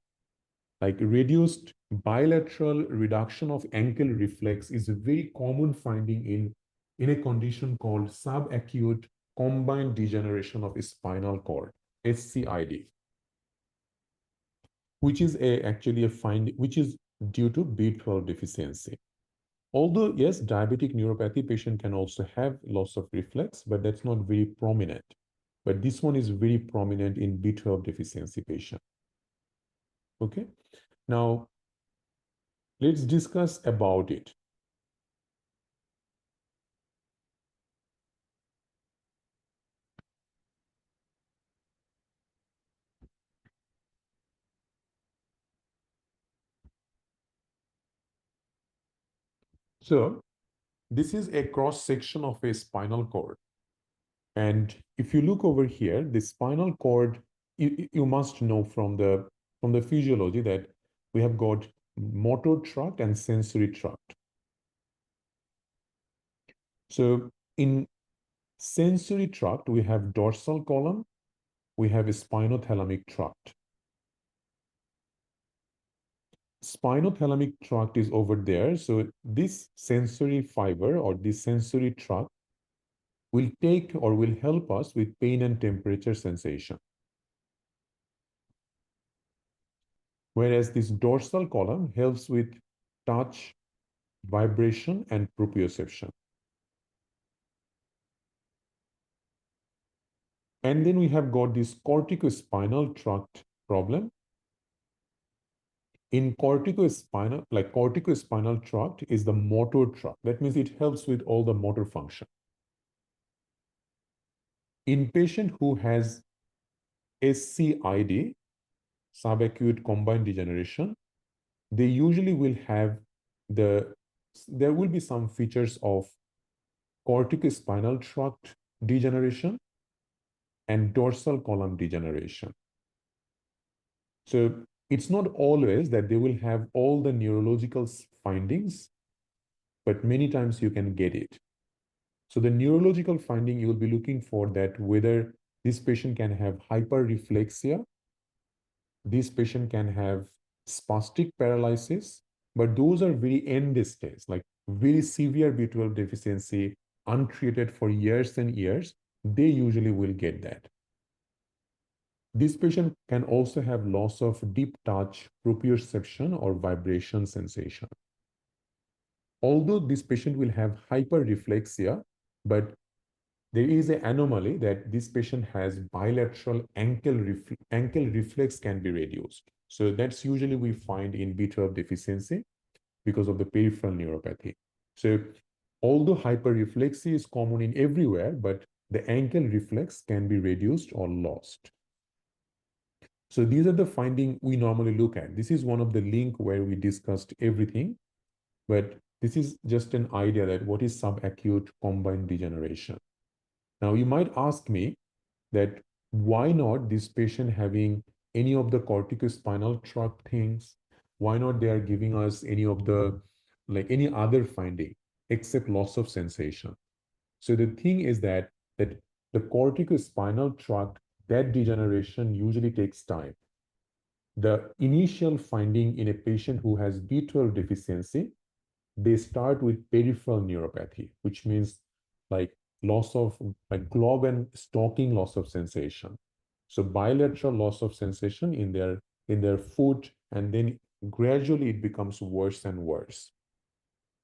like reduced bilateral reduction of ankle reflex, is a very common finding in a condition called subacute combined degeneration of spinal cord, SCID, which is actually a finding which is due to B12 deficiency. Although, yes, diabetic neuropathy patient can also have loss of reflex, but that's not very prominent. But this one is very prominent in B12 deficiency patient. Okay. Now, let's discuss about it. So, this is a cross section of a spinal cord. And if you look over here, the spinal cord, you must know from the physiology that we have got motor tract and sensory tract. So in sensory tract, we have dorsal column, we have a spinothalamic tract. Spinothalamic tract is over there. So this sensory fiber or this sensory tract will take or will help us with pain and temperature sensation. Whereas this dorsal column helps with touch, vibration, and proprioception. And then we have got this corticospinal tract problem. In corticospinal tract is the motor tract. That means it helps with all the motor function. In patient who has SCID, subacute combined degeneration, they usually will have there will be some features of corticospinal tract degeneration and dorsal column degeneration. So it's not always that they will have all the neurological findings, but many times you can get it. So the neurological finding, you will be looking for that whether this patient can have hyperreflexia, this patient can have spastic paralysis, but those are very end stage, like very severe B12 deficiency, untreated for years and years, they usually will get that. This patient can also have loss of deep touch, proprioception, or vibration sensation. Although this patient will have hyperreflexia, but there is an anomaly that this patient has bilateral ankle reflex can be reduced. So that's usually we find in B12 deficiency because of the peripheral neuropathy. So although hyperreflexia is common in everywhere, but the ankle reflex can be reduced or lost. So these are the findings we normally look at. This is one of the link where we discussed everything, but this is just an idea that what is subacute combined degeneration. Now you might ask me that why not this patient having any of the corticospinal tract things? Why not they are giving us any of the, like any other finding except loss of sensation? So the thing is that the corticospinal tract, that degeneration usually takes time. The initial finding in a patient who has B12 deficiency, they start with peripheral neuropathy, which means like loss of like glob and stalking loss of sensation. So bilateral loss of sensation in their foot, and then gradually it becomes worse and worse.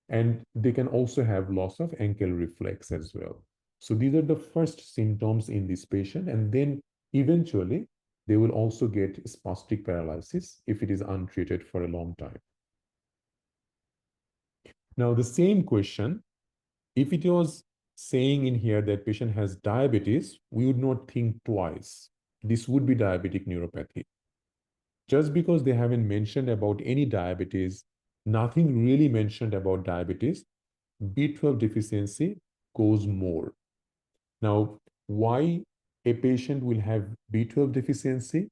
And they can also have loss of ankle reflex as well. So these are the first symptoms in this patient, and then eventually they will also get spastic paralysis if it is untreated for a long time. Now, the same question, if it was saying in here that patient has diabetes, we would not think twice. This would be diabetic neuropathy. Just because they haven't mentioned about any diabetes, nothing really mentioned about diabetes, B12 deficiency goes more. Now, why a patient will have B12 deficiency?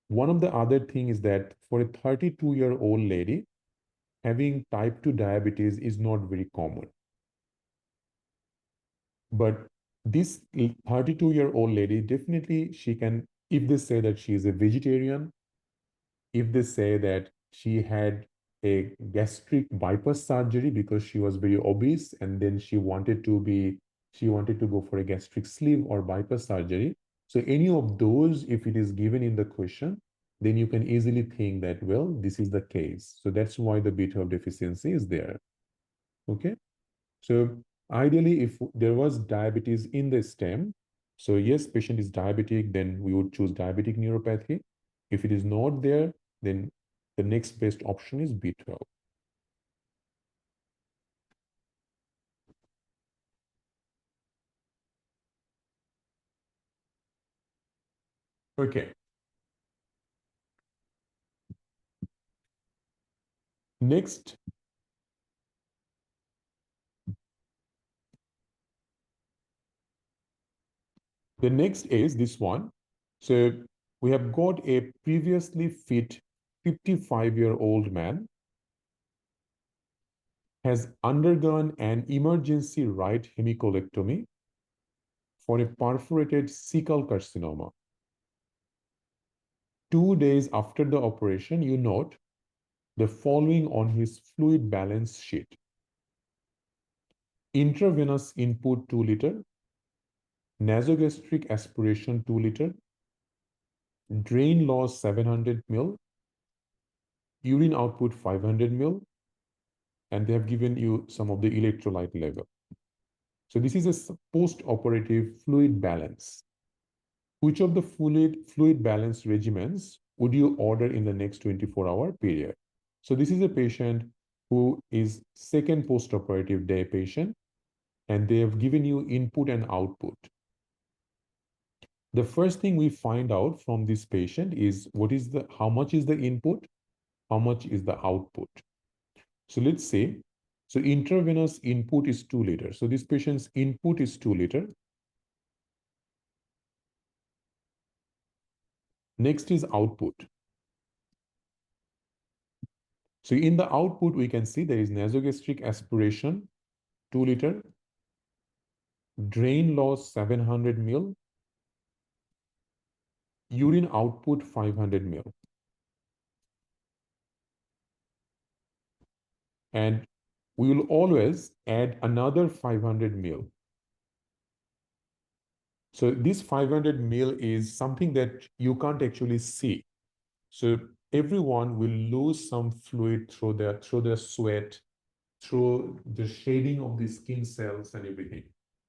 One of the other thing is that for a 32-year-old lady, having type 2 diabetes is not very common. But this 32-year-old lady, definitely she can, if they say that she is a vegetarian, if they say that she had a gastric bypass surgery because she was very obese and then she wanted to go for a gastric sleeve or bypass surgery. So any of those, if it is given in the question, then you can easily think that, well, this is the case. So that's why the B12 deficiency is there. Okay. So ideally, if there was diabetes in the stem, so yes, patient is diabetic, then we would choose diabetic neuropathy. If it is not there, then the next best option is B12. Okay. Next, the next is this one. So we have got a previously fit 55-year-old man has undergone an emergency right hemicolectomy for a perforated cecal carcinoma. 2 days after the operation, you note the following on his fluid balance sheet. Intravenous input 2 liter, nasogastric aspiration 2 liter, drain loss 700 ml, urine output 500 ml, and they have given you some of the electrolyte level. So this is a post-operative fluid balance. Which of the fluid balance regimens would you order in the next 24-hour period? So this is a patient who is second post-operative day patient, and they have given you input and output. The first thing we find out from this patient is how much is the input, how much is the output. So let's say, so intravenous input is 2 liters. So this patient's input is 2 liter. Next is output. So in the output, we can see there is nasogastric aspiration, 2 liter, drain loss 700 ml, urine output 500 ml. And we will always add another 500 ml. So this 500 ml is something that you can't actually see. So everyone will lose some fluid through their sweat, through the shading of the skin cells and everything.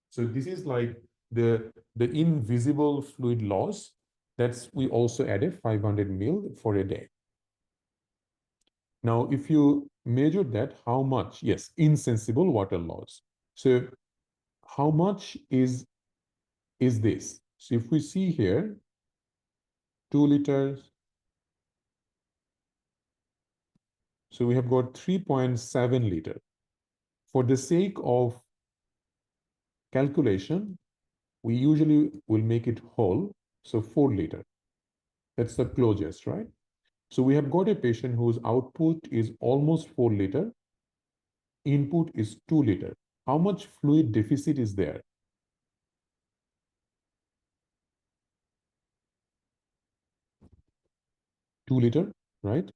So this is like the invisible fluid loss. That's we also added 500 ml for a day. Now, if you measure that, how much? Yes, insensible water loss. So how much is this? So if we see here, 2 liters. So we have got 3.7 liter. For the sake of calculation, we usually will make it whole. So 4 liter. That's the closest, right? So we have got a patient whose output is almost 4 liter. Input is 2 liter. How much fluid deficit is there? 2 liter, right?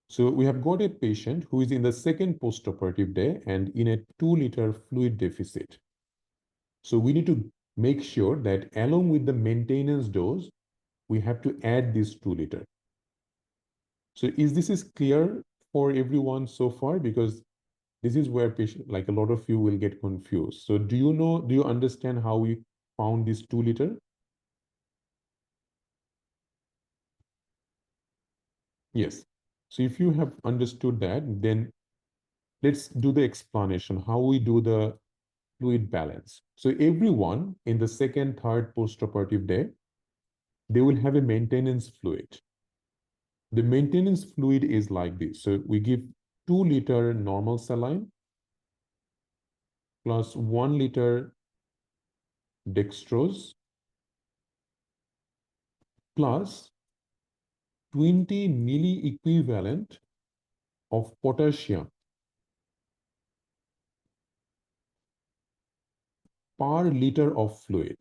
So we have got a patient who is in the second postoperative day and in a 2 liter fluid deficit. So we need to make sure that along with the maintenance dose, we have to add this 2 liter. So this is clear for everyone so far? Because this is where patient, like a lot of you will get confused. So do you understand how we found this 2 liter? Yes. So if you have understood that, then let's do the explanation, how we do the fluid balance. So everyone in the second, third postoperative day, they will have a maintenance fluid. The maintenance fluid is like this. So we give 2 liter normal saline plus 1 liter dextrose plus 20 milliequivalent of potassium per liter of fluid.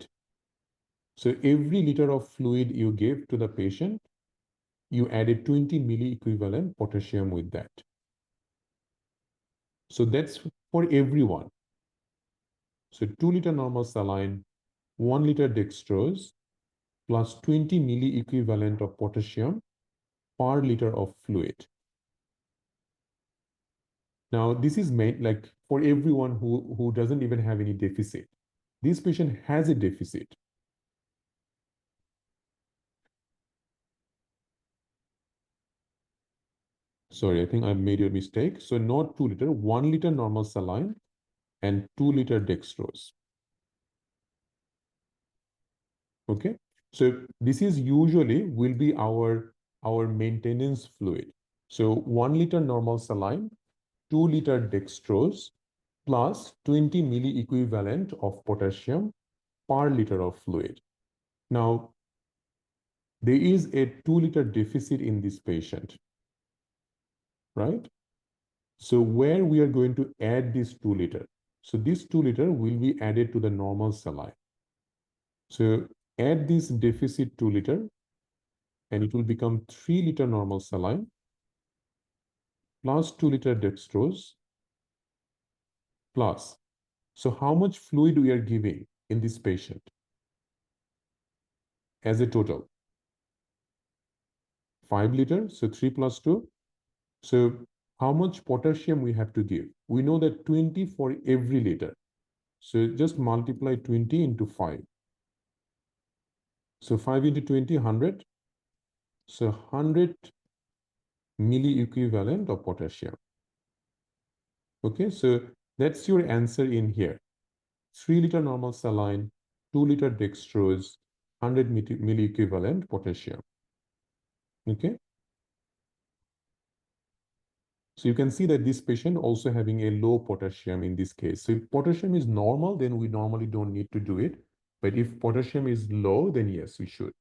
So every liter of fluid you give to the patient, you added 20 milliequivalent potassium with that. So that's for everyone. So 2 liter normal saline, 1 liter dextrose, plus 20 milliequivalent of potassium per liter of fluid. Now, this is made like for everyone who doesn't even have any deficit. This patient has a deficit. Sorry, I think I made a mistake. So not 2 liter, 1 liter normal saline and 2 liter dextrose. Okay. So this is usually will be our maintenance fluid. So 1 liter normal saline, 2 liter dextrose plus 20 milli equivalent of potassium per liter of fluid. Now, there is a 2 liter deficit in this patient, right? So where we are going to add this 2 liter? So this 2 liter will be added to the normal saline. So add this deficit 2 liter and it will become 3 liter normal saline plus 2 liter dextrose plus. So how much fluid we are giving in this patient as a total? 5 liters, so 3 plus 2. So how much potassium we have to give? We know that 20 for every liter. So just multiply 20 into 5. So 5 into 20, 100. So 100 milli equivalent of potassium. Okay, so that's your answer in here. 3 liter normal saline, 2 liter dextrose, 100 milli equivalent potassium. Okay. So you can see that this patient also having a low potassium in this case. So if potassium is normal, then we normally don't need to do it. But if potassium is low, then yes, we should.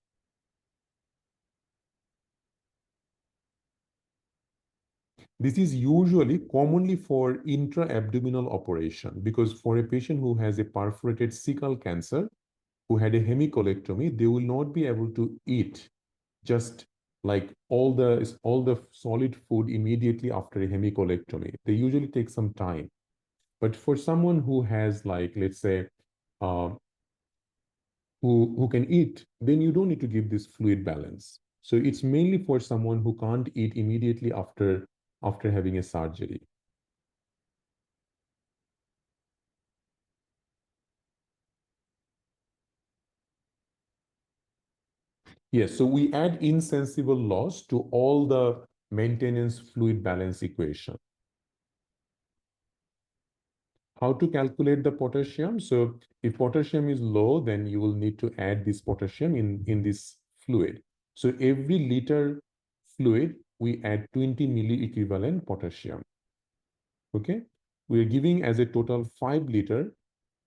This is usually commonly for intra-abdominal operation because for a patient who has a perforated cecal cancer, who had a hemicolectomy, they will not be able to eat just like all the solid food immediately after a hemicolectomy. They usually take some time. But for someone who has like, let's say, uh, who can eat, then you don't need to give this fluid balance. So it's mainly for someone who can't eat immediately after having a surgery. Yes, so we add insensible loss to all the maintenance fluid balance equation. How to calculate the potassium? So if potassium is low, then you will need to add this potassium in this fluid. So every liter fluid, we add 20 milli equivalent potassium. Okay, we are giving as a total 5 liter.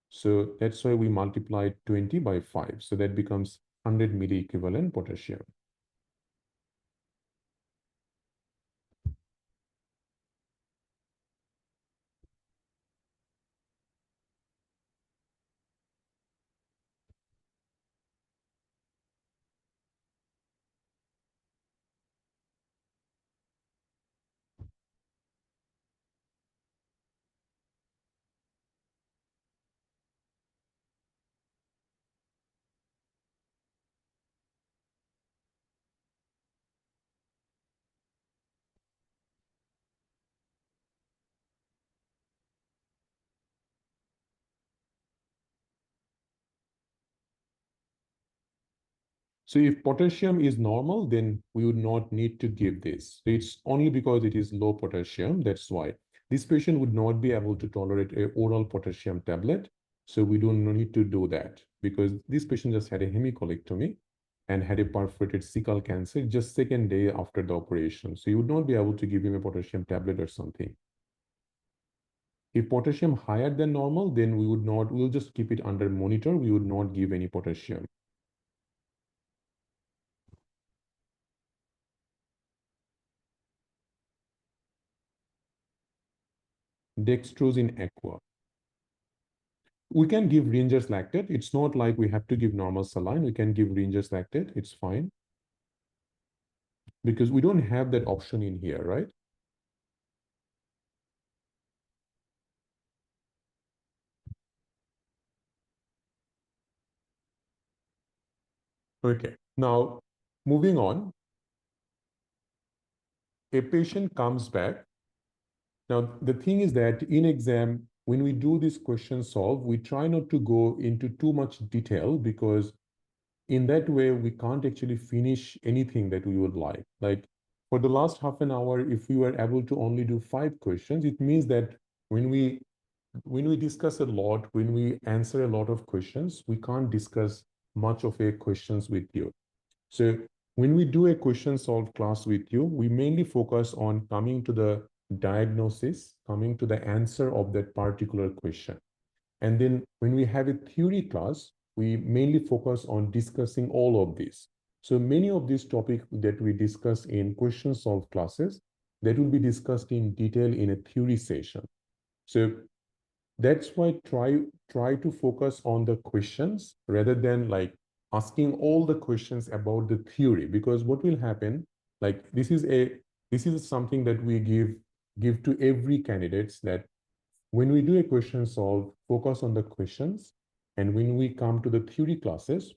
So that's why we multiply 20 by 5. So that becomes 100 milli equivalent potassium. So if potassium is normal, then we would not need to give this. So it's only because it is low potassium. That's why this patient would not be able to tolerate an oral potassium tablet. So we don't need to do that because this patient just had a hemicolectomy and had a perforated cecal cancer just second day after the operation. So you would not be able to give him a potassium tablet or something. If potassium higher than normal, then we'll just keep it under monitor. We would not give any potassium. Dextrose in aqua. We can give Ringer's lactate. It's not like we have to give normal saline. We can give Ringer's lactate. It's fine. Because we don't have that option in here, right? Okay. Now, moving on, a patient comes back. Now, the thing is that in exam, when we do this question solve, we try not to go into too much detail because in that way, we can't actually finish anything that we would like. Like for the last half an hour, if we were able to only do 5 questions, it means that when we discuss a lot, when we answer a lot of questions, we can't discuss much of a questions with you. So when we do a question solved class with you, we mainly focus on coming to the diagnosis, coming to the answer of that particular question. And then when we have a theory class, we mainly focus on discussing all of this. So many of these topics that we discuss in question solved classes, that will be discussed in detail in a theory session. So that's why try to focus on the questions rather than like asking all the questions about the theory, because what will happen, like this is something that we give to every candidates, that when we do a question solve, focus on the questions, and when we come to the theory classes,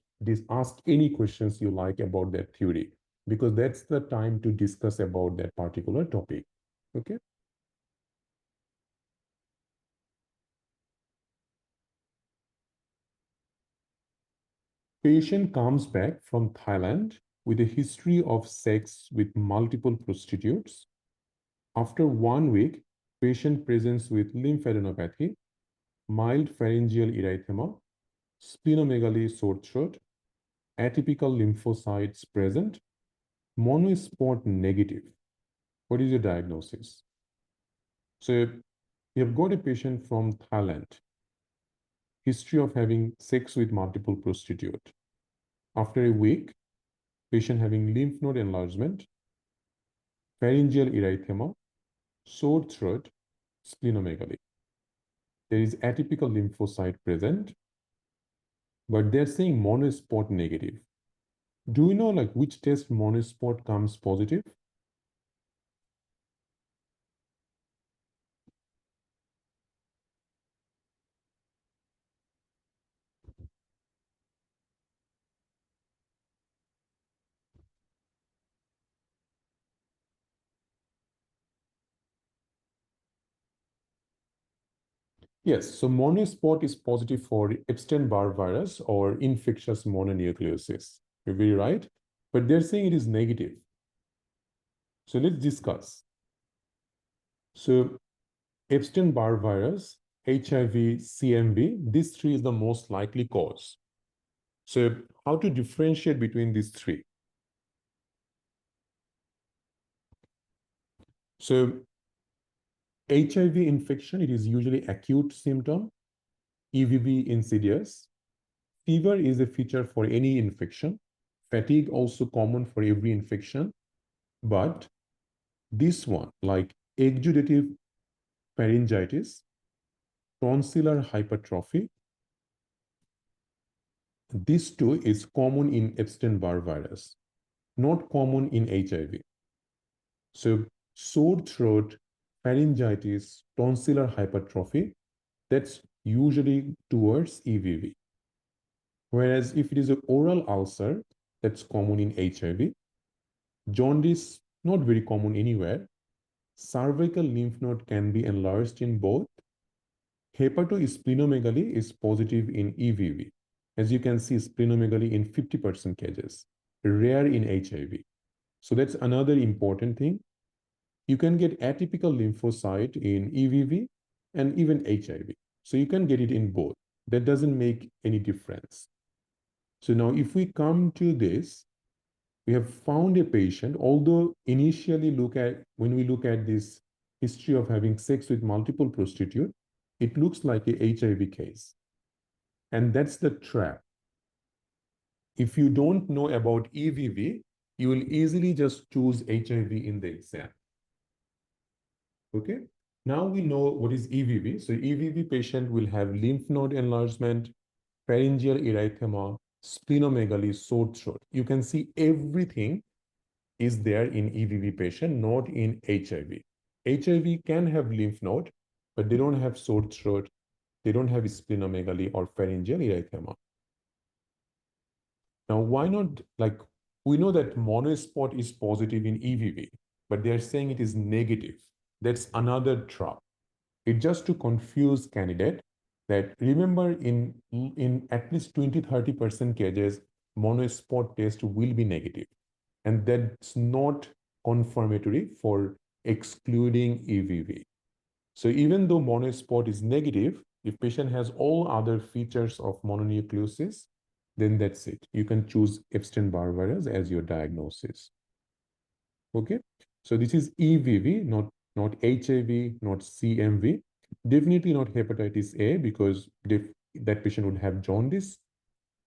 ask any questions you like about that theory, because that's the time to discuss about that particular topic. Okay. Patient comes back from Thailand with a history of sex with multiple prostitutes. After 1 week, patient presents with lymphadenopathy, mild pharyngeal erythema, splenomegaly, sore throat, atypical lymphocytes present, monospot negative. What is your diagnosis? So you have got a patient from Thailand, history of having sex with multiple prostitute. After a week, patient having lymph node enlargement, pharyngeal erythema, sore throat, splenomegaly. There is atypical lymphocyte present, but they're saying monospot negative. Do you know like which test monospot comes positive? Yes, so monospot is positive for Epstein-Barr virus or infectious mononucleosis. You're very right, but they're saying it is negative. So let's discuss. So Epstein-Barr virus, HIV, CMV, these three is the most likely cause. So how to differentiate between these three? So HIV infection, it is usually acute symptom, EVV insidious. Fever is a feature for any infection. Fatigue also common for every infection. But this one, like exudative pharyngitis, tonsillar hypertrophy, this too is common in Epstein-Barr virus, not common in HIV. So sore throat, pharyngitis, tonsillar hypertrophy, that's usually towards EVV. Whereas if it is an oral ulcer, that's common in HIV. Jaundice, not very common anywhere. Cervical lymph node can be enlarged in both. Hepatosplenomegaly is positive in EVV. As you can see, splenomegaly in 50% cases, rare in HIV. So that's another important thing. You can get atypical lymphocyte in EVV and even HIV. So you can get it in both. That doesn't make any difference. So now if we come to this, we have found a patient, although initially when we look at this history of having sex with multiple prostitutes, it looks like a HIV case. And that's the trap. If you don't know about EVV, you will easily just choose HIV in the exam. Okay. Now we know what is EVV. So EVV patient will have lymph node enlargement, pharyngeal erythema, splenomegaly, sore throat. You can see everything is there in EVV patient, not in HIV. HIV can have lymph node, but they don't have sore throat. They don't have splenomegaly or pharyngeal erythema. Now, why not, like, we know that monospot is positive in EVV, but they are saying it is negative. That's another trap. It's just to confuse candidate that remember in at least 20-30% cases, monospot test will be negative. And that's not confirmatory for excluding EVV. So even though monospot is negative, if patient has all other features of mononucleosis, then that's it. You can choose Epstein-Barr virus as your diagnosis. Okay, so this is EVV, not HIV, not CMV, definitely not hepatitis A because that patient would have jaundice.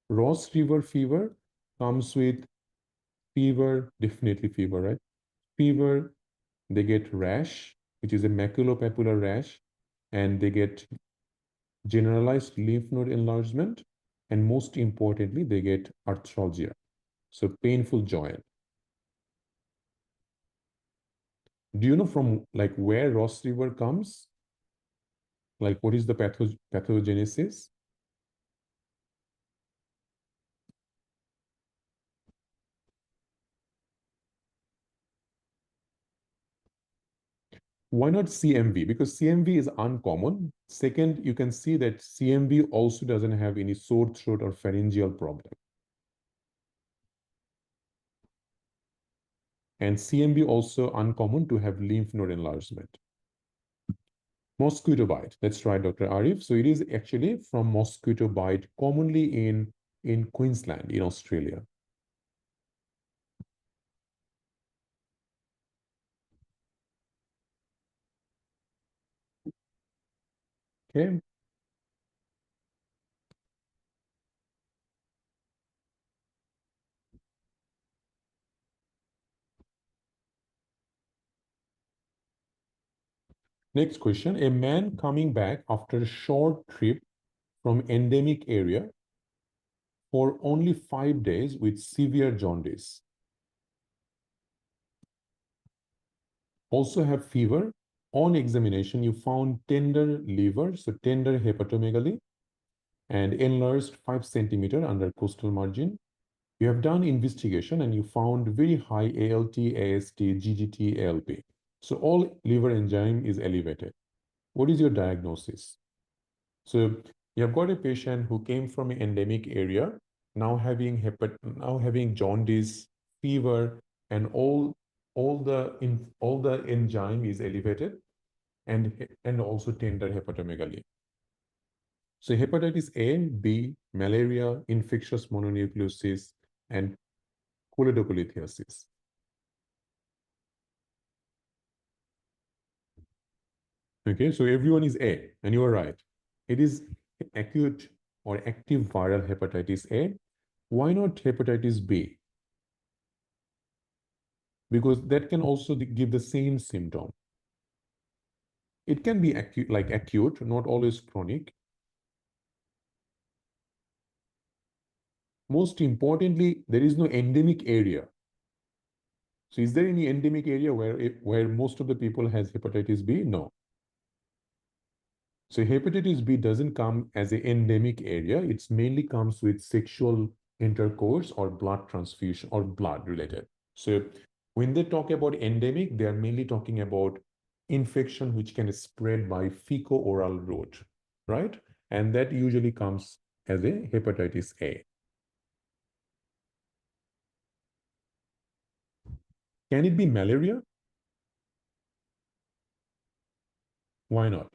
Ross River fever comes with fever, definitely fever, right? Fever, they get rash, which is a maculopapular rash, and they get generalized lymph node enlargement, and most importantly, they get arthralgia, so painful joint. Do you know from like where Ross River comes? Like what is the pathogenesis? Why not CMV? Because CMV is uncommon. Second, you can see that CMV also doesn't have any sore throat or pharyngeal problem. And CMV also uncommon to have lymph node enlargement. Mosquito bite. That's right, Dr. Arif. So it is actually from mosquito bite, commonly in Queensland, in Australia. Okay. Next question. A man coming back after a short trip from endemic area for only 5 days with severe jaundice. Also have fever. On examination, you found tender liver, so tender hepatomegaly, and enlarged 5 centimeter under costal margin. You have done investigation and you found very high ALT, AST, GGT, ALP. So all liver enzyme is elevated. What is your diagnosis? So you have got a patient who came from an endemic area, now having jaundice, fever, and all the enzyme is elevated, and also tender hepatomegaly. So hepatitis A, B, malaria, infectious mononucleosis, and choledocholithiasis. Okay, so everyone is A, and you are right. It is acute or active viral hepatitis A. Why not hepatitis B? Because that can also give the same symptom. It can be acute, like acute, not always chronic. Most importantly, there is no endemic area. So is there any endemic area where most of the people has hepatitis B? No. So hepatitis B doesn't come as an endemic area. It mainly comes with sexual intercourse or blood transfusion or blood related. So when they talk about endemic, they are mainly talking about infection which can spread by fecal-oral route, right? And that usually comes as a hepatitis A. Can it be malaria? Why not?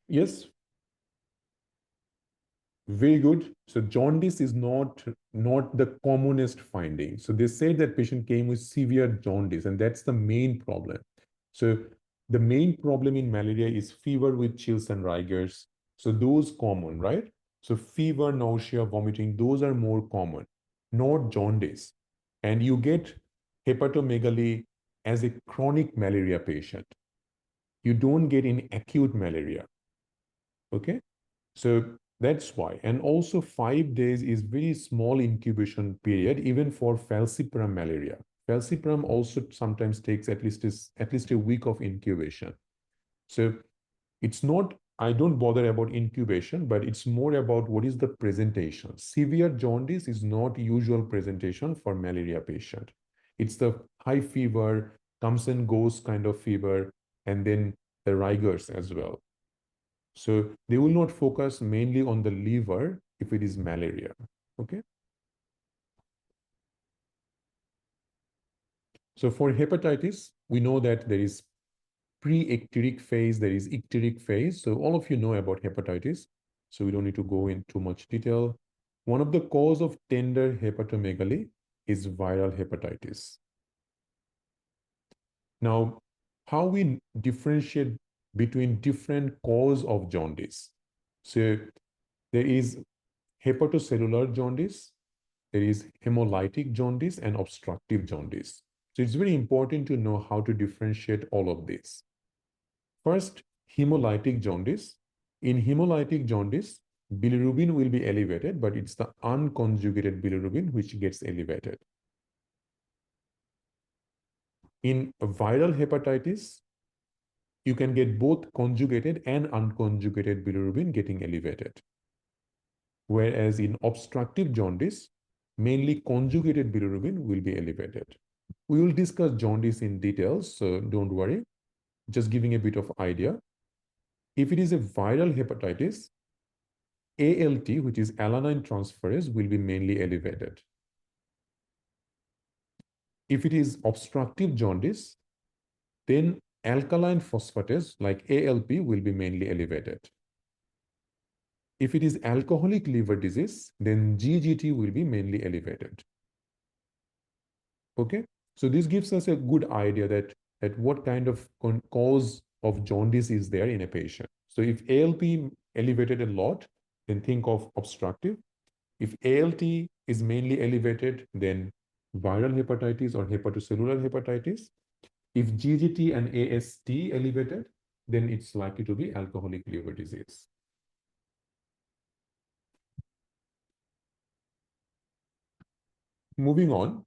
Yes, very good. So jaundice is not the commonest finding. So they said that patient came with severe jaundice, and that's the main problem. So the main problem in malaria is fever with chills and rigors. So those common, right? So fever, nausea, vomiting, those are more common, not jaundice. And you get hepatomegaly as a chronic malaria patient. You don't get in acute malaria. Okay. So that's why. And also 5 days is very small incubation period, even for falciparum malaria. Falciparum also sometimes takes at least a week of incubation. So it's not I don't bother about incubation, but it's more about what is the presentation. Severe jaundice is not usual presentation for malaria patient. It's the high fever, comes and goes kind of fever, and then the rigors as well. So they will not focus mainly on the liver if it is malaria. Okay. So for hepatitis, we know that there is pre-icteric phase, there is icteric phase. So all of you know about hepatitis. So we don't need to go into much detail. One of the cause of tender hepatomegaly is viral hepatitis. Now, how we differentiate between different cause of jaundice? So there is hepatocellular jaundice, there is hemolytic jaundice, and obstructive jaundice. So it's very important to know how to differentiate all of this. First, hemolytic jaundice. In hemolytic jaundice, bilirubin will be elevated, but it's the unconjugated bilirubin which gets elevated. In viral hepatitis, you can get both conjugated and unconjugated bilirubin getting elevated. Whereas in obstructive jaundice, mainly conjugated bilirubin will be elevated. We will discuss jaundice in details, so don't worry. Just giving a bit of idea. If it is a viral hepatitis, ALT, which is alanine transferase, will be mainly elevated. If it is obstructive jaundice, then alkaline phosphatase, like ALP, will be mainly elevated. If it is alcoholic liver disease, then GGT will be mainly elevated. Okay, so this gives us a good idea that what kind of cause of jaundice is there in a patient. So if ALP elevated a lot, then think of obstructive. If ALT is mainly elevated, then viral hepatitis or hepatocellular hepatitis. If GGT and AST elevated, then it's likely to be alcoholic liver disease. Moving on,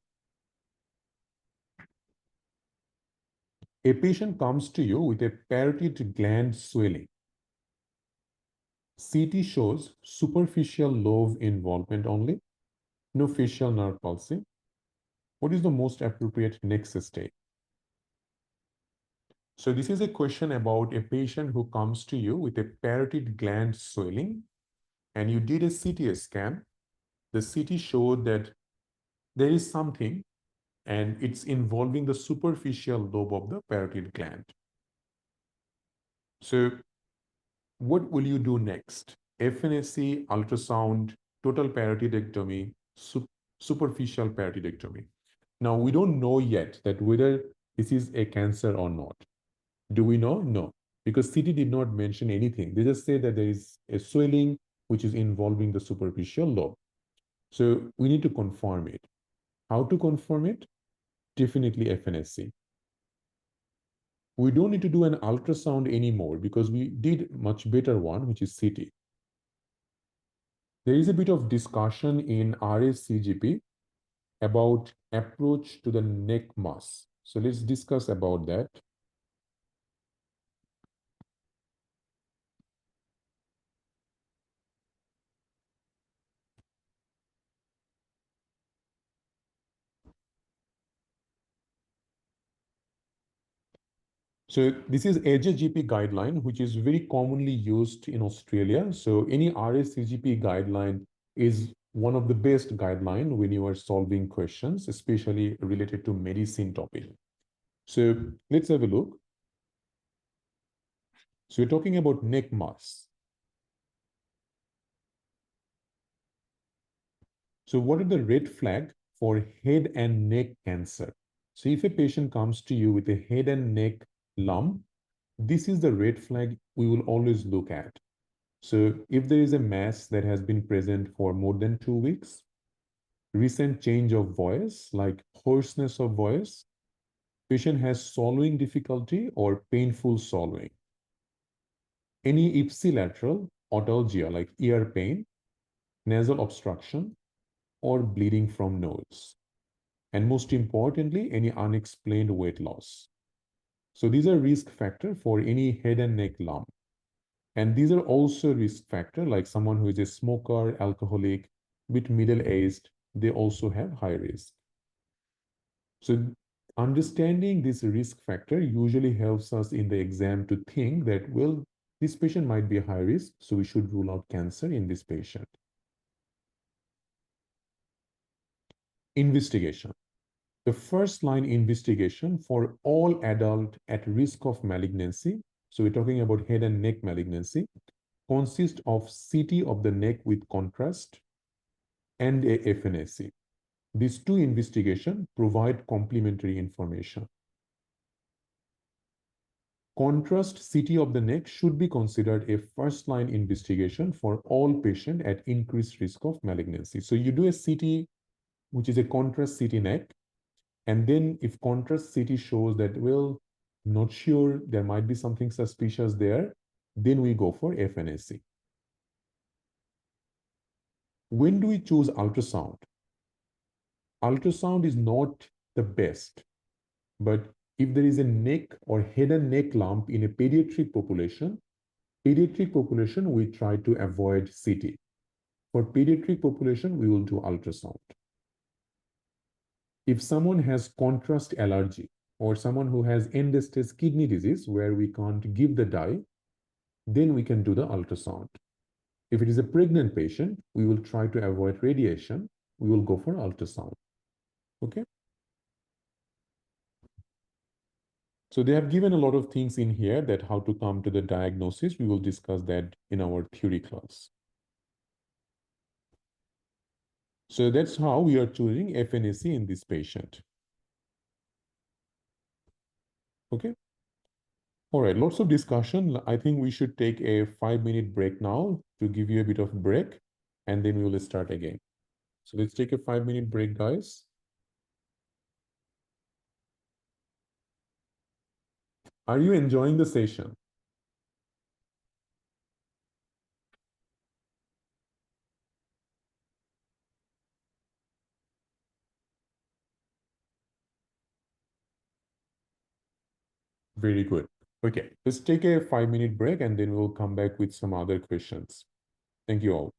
a patient comes to you with a parotid gland swelling. CT shows superficial lobe involvement only, no facial nerve pulsing. What is the most appropriate next stage? So this is a question about a patient who comes to you with a parotid gland swelling, and you did a CT scan. The CT showed that there is something, and it's involving the superficial lobe of the parotid gland. So what will you do next? FNAC, ultrasound, total parotidectomy, superficial parotidectomy. Now, we don't know yet that whether this is a cancer or not. Do we know? No, because CT did not mention anything. They just say that there is a swelling which is involving the superficial lobe. So we need to confirm it. How to confirm it? Definitely FNAC. We don't need to do an ultrasound anymore because we did much better one, which is CT. There is a bit of discussion in RSCGP about approach to the neck mass. So let's discuss about that. So this is AJGP guideline, which is very commonly used in Australia. So any RSCGP guideline is one of the best guideline when you are solving questions, especially related to medicine topic. So let's have a look. So we're talking about neck mass. So what are the red flag for head and neck cancer? So if a patient comes to you with a head and neck lump, this is the red flag we will always look at. So if there is a mass that has been present for more than 2 weeks, recent change of voice, like hoarseness of voice, patient has swallowing difficulty or painful swallowing, any ipsilateral otolgia like ear pain, nasal obstruction, or bleeding from nose, and most importantly, any unexplained weight loss. So these are risk factors for any head and neck lump. And these are also risk factor, like someone who is a smoker, alcoholic, bit middle-aged, they also have high risk. So understanding this risk factor usually helps us in the exam to think that, well, this patient might be a high risk, so we should rule out cancer in this patient. Investigation. The first line investigation for all adult at risk of malignancy, so we're talking about head and neck malignancy, consists of CT of the neck with contrast and a FNAC. These two investigations provide complementary information. Contrast CT of the neck should be considered a first-line investigation for all patients at increased risk of malignancy. So you do a CT, which is a contrast CT neck, and then if contrast CT shows that, well, not sure, there might be something suspicious there, then we go for FNAC. When do we choose ultrasound? Ultrasound is not the best, but if there is a neck or head and neck lump in a pediatric population, we try to avoid CT. For pediatric population, we will do ultrasound. If someone has contrast allergy or someone who has end-stage kidney disease where we can't give the dye, then we can do the ultrasound. If it is a pregnant patient, we will try to avoid radiation. We will go for ultrasound. Okay. So they have given a lot of things in here that how to come to the diagnosis. We will discuss that in our theory class. So that's how we are choosing FNAC in this patient. Okay. All right, lots of discussion. I think we should take a 5-minute break now to give you a bit of break, and then we will start again. So let's take a 5-minute break, guys. Are you enjoying the session? Very good. Okay, let's take a 5-minute break and then we'll come back with some other questions. Thank you all.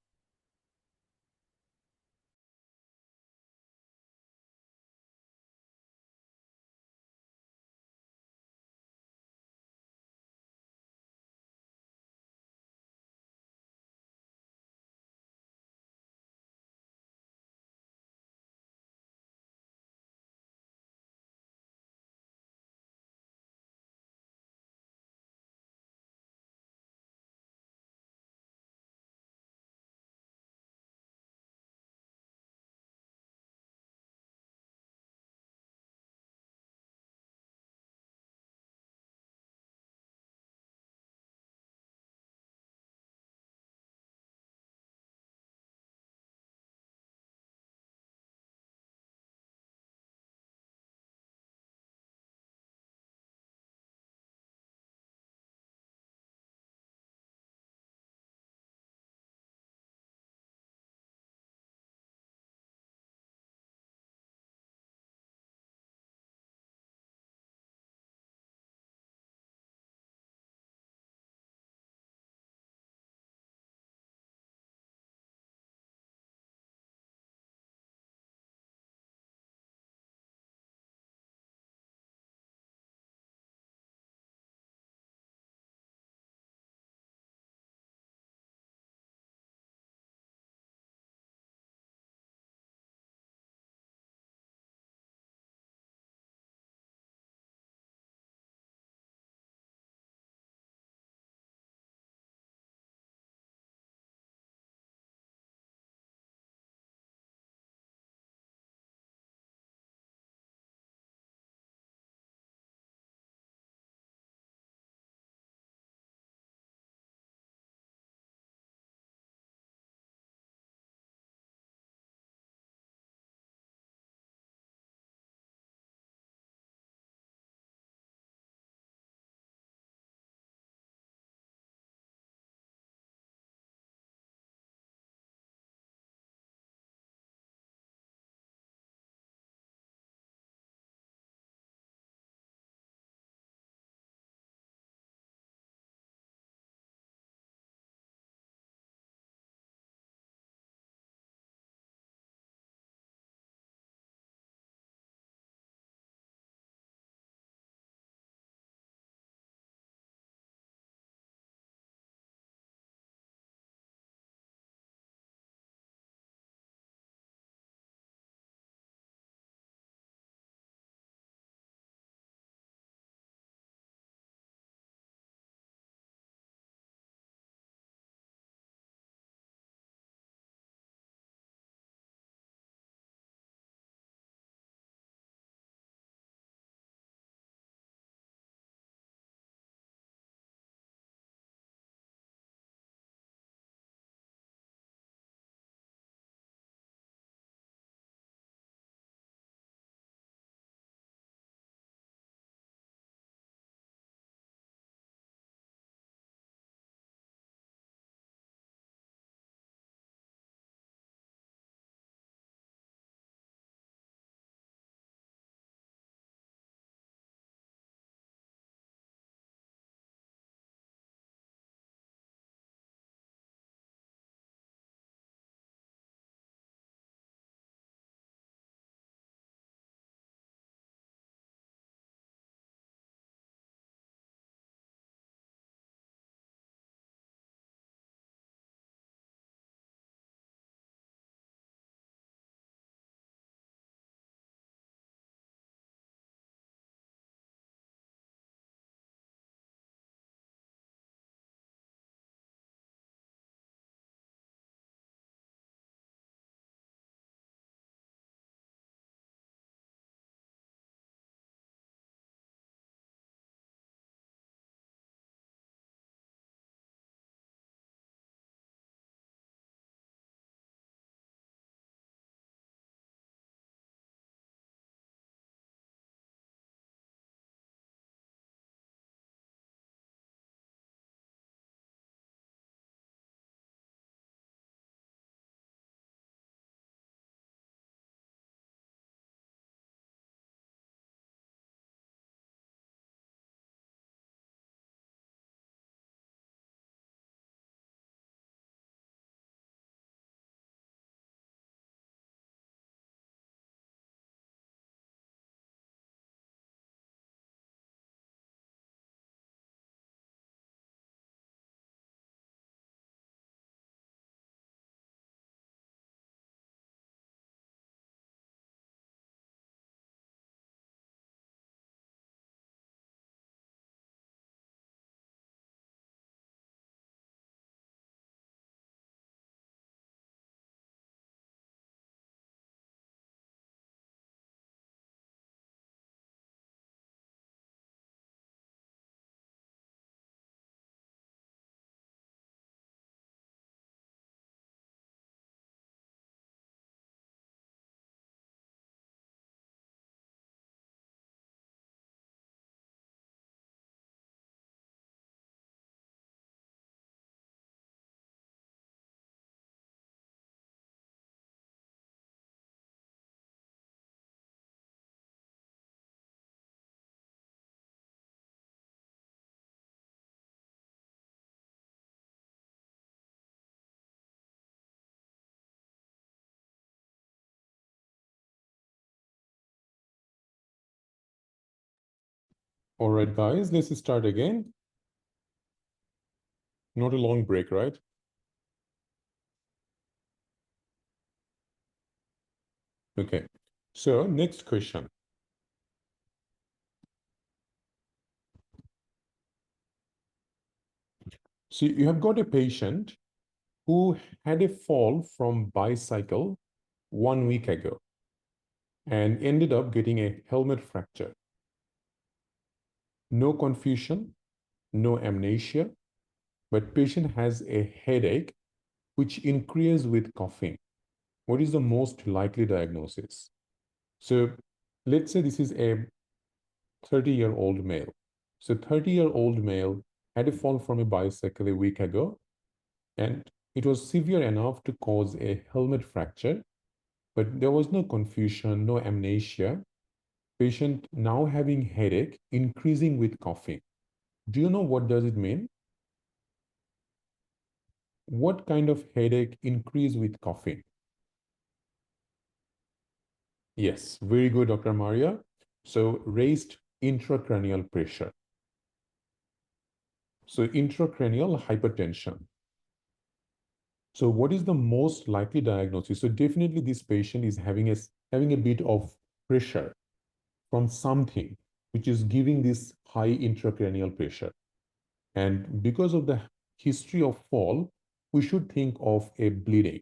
All right, guys, let's start again. Not a long break, right? Okay. So next question. So you have got a patient who had a fall from bicycle 1 week ago and ended up getting a helmet fracture. No confusion, no amnesia, but patient has a headache which increases with coughing. What is the most likely diagnosis? So let's say this is a 30-year-old male. So 30-year-old male had a fall from a bicycle a week ago, and it was severe enough to cause a helmet fracture, but there was no confusion, no amnesia. Patient now having headache, increasing with coughing. Do you know what does it mean? What kind of headache increase with coughing? Yes, very good, Dr. Maria. So raised intracranial pressure. So intracranial hypertension. So what is the most likely diagnosis? So definitely this patient is having a bit of pressure from something which is giving this high intracranial pressure. And because of the history of fall, we should think of a bleeding.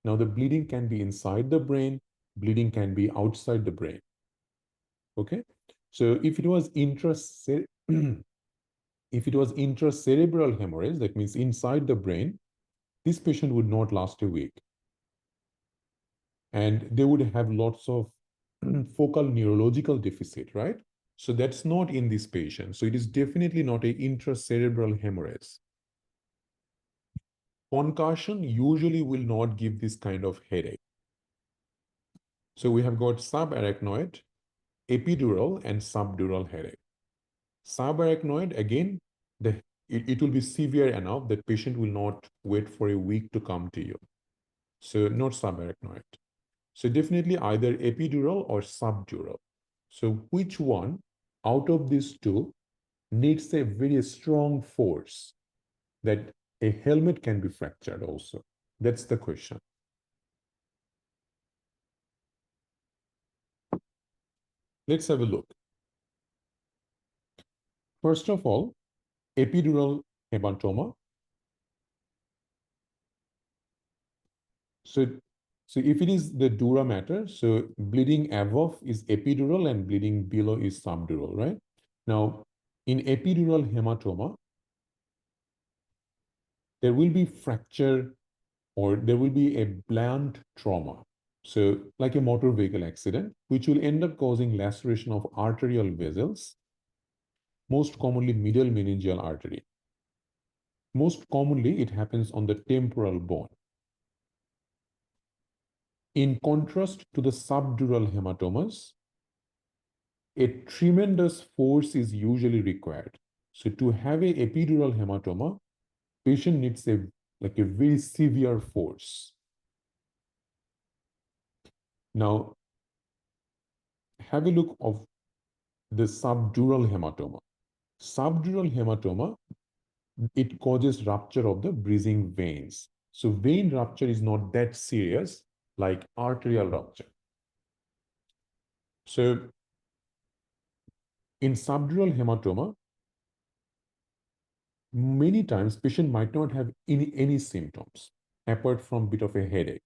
Now the bleeding can be inside the brain, bleeding can be outside the brain. Okay? So if it was if it was intracerebral hemorrhage, that means inside the brain, this patient would not last a week. And they would have lots of focal neurological deficit, right? So that's not in this patient. So it is definitely not a intracerebral hemorrhage. Concussion usually will not give this kind of headache. So we have got subarachnoid, epidural, and subdural headache. Subarachnoid, again, it will be severe enough that patient will not wait for a week to come to you. So not subarachnoid. So definitely either epidural or subdural. So which one out of these two needs a very strong force that a helmet can be fractured also? That's the question. Let's have a look. First of all, epidural hematoma. So, so if it is the dura mater, so bleeding above is epidural and bleeding below is subdural, right? Now, in epidural hematoma, there will be fracture or there will be a blunt trauma. So like a motor vehicle accident, which will end up causing laceration of arterial vessels, most commonly middle meningeal artery. Most commonly, it happens on the temporal bone. In contrast to the subdural hematomas, a tremendous force is usually required. So to have a epidural hematoma, patient needs a very severe force. Now, have a look of the subdural hematoma. Subdural hematoma, it causes rupture of the breathing veins. So vein rupture is not that serious like arterial rupture. So in subdural hematoma, many times patient might not have any symptoms apart from bit of a headache.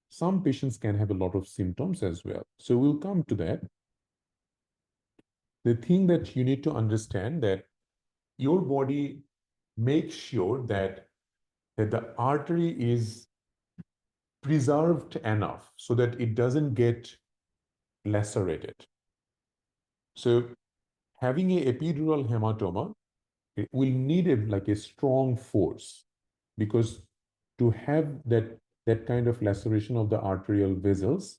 Some patients can have a lot of symptoms as well. So we'll come to that. The thing that you need to understand that your body makes sure that the artery is preserved enough so that it doesn't get lacerated. So having a epidural hematoma, it will need a strong force because to have that kind of laceration of the arterial vessels,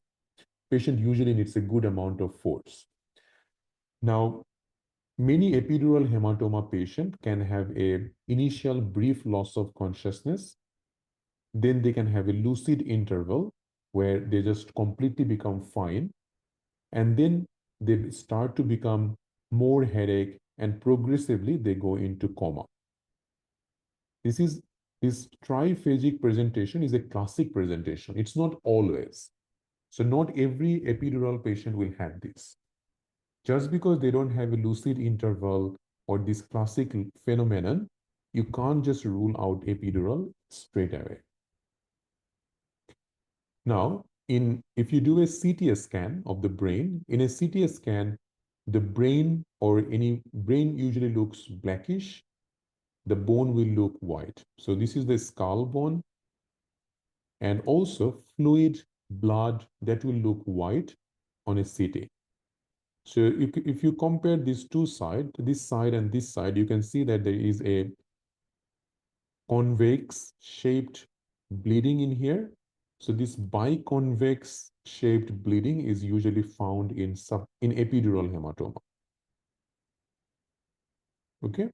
patient usually needs a good amount of force. Now, many epidural hematoma patient can have a initial brief loss of consciousness. Then they can have a lucid interval where they just completely become fine. And then they start to become more headache, and progressively they go into coma. This is this triphasic presentation is a classic presentation. It's not always. So not every epidural patient will have this. Just because they don't have a lucid interval or this classic phenomenon, you can't just rule out epidural straight away. Now, if you do a CT scan of the brain, in a CT scan, the brain or any brain usually looks blackish. The bone will look white. So this is the skull bone, and also fluid blood that will look white on a CT. So if you compare these two sides, this side and this side, you can see that there is a convex shaped bleeding in here. So this biconvex shaped bleeding is usually found in epidural hematoma. Okay.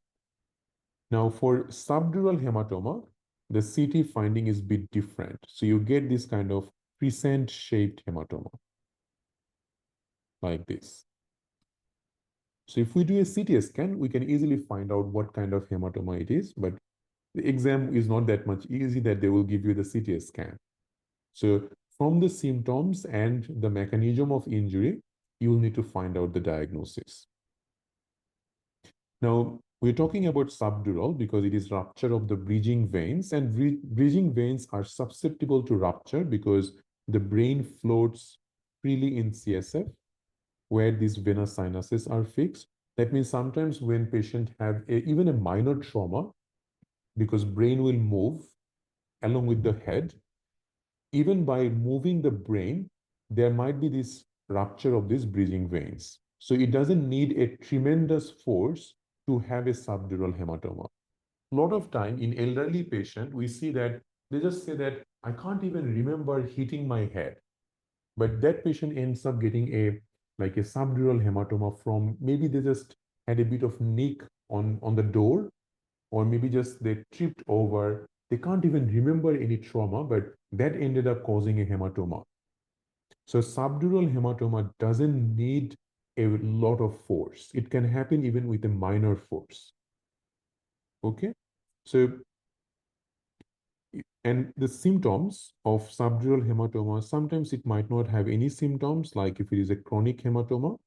Now for subdural hematoma, the CT finding is a bit different. So you get this kind of crescent shaped hematoma like this. So if we do a CT scan, we can easily find out what kind of hematoma it is, but the exam is not that much easy that they will give you the CT scan. So from the symptoms and the mechanism of injury, you will need to find out the diagnosis. Now, we're talking about subdural because it is rupture of the bridging veins, and bridging veins are susceptible to rupture because the brain floats freely in CSF where these venous sinuses are fixed. That means sometimes when patients have even a minor trauma, because brain will move along with the head, even by moving the brain, there might be this rupture of these bridging veins. So it doesn't need a tremendous force to have a subdural hematoma. A lot of time in elderly patient, we see that they just say that I can't even remember hitting my head. But that patient ends up getting a subdural hematoma from maybe they just had a bit of nick on the door, or maybe just they tripped over. They can't even remember any trauma, but that ended up causing a hematoma. So subdural hematoma doesn't need a lot of force. It can happen even with a minor force. Okay? So, and the symptoms of subdural hematoma, sometimes it might not have any symptoms, like if it is a chronic hematoma,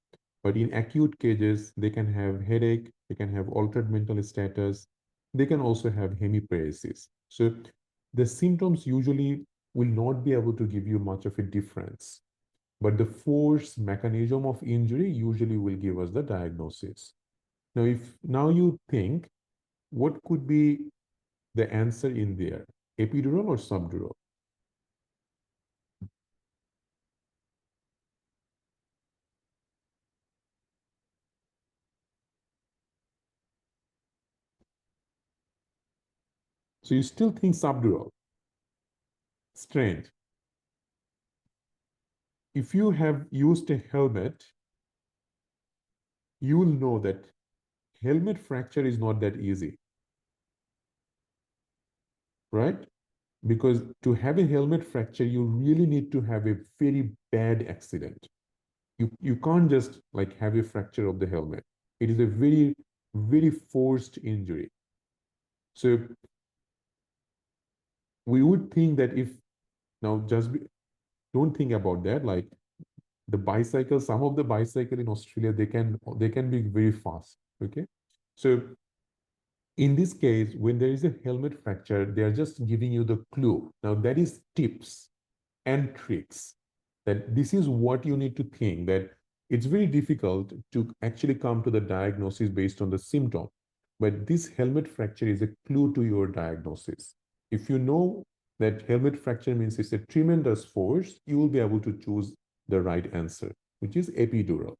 but in acute cases, they can have headache, they can have altered mental status, they can also have hemiparesis. So the symptoms usually will not be able to give you much of a difference, but the force mechanism of injury usually will give us the diagnosis. Now, if now you think, what could be the answer in there, epidural or subdural? So you still think subdural. Strange. If you have used a helmet, you will know that helmet fracture is not that easy, right? Because to have a helmet fracture, you really need to have a very bad accident. You can't just like have a fracture of the helmet. It is a very, very forced injury. So we would think that if now don't think about that. Like the bicycle, some of the bicycle in Australia, they can be very fast. Okay. So in this case, when there is a helmet fracture, they are just giving you the clue. Now that is tips and tricks, that this is what you need to think, that it's very difficult to actually come to the diagnosis based on the symptom. But this helmet fracture is a clue to your diagnosis. If you know that helmet fracture means it's a tremendous force, you will be able to choose the right answer, which is epidural.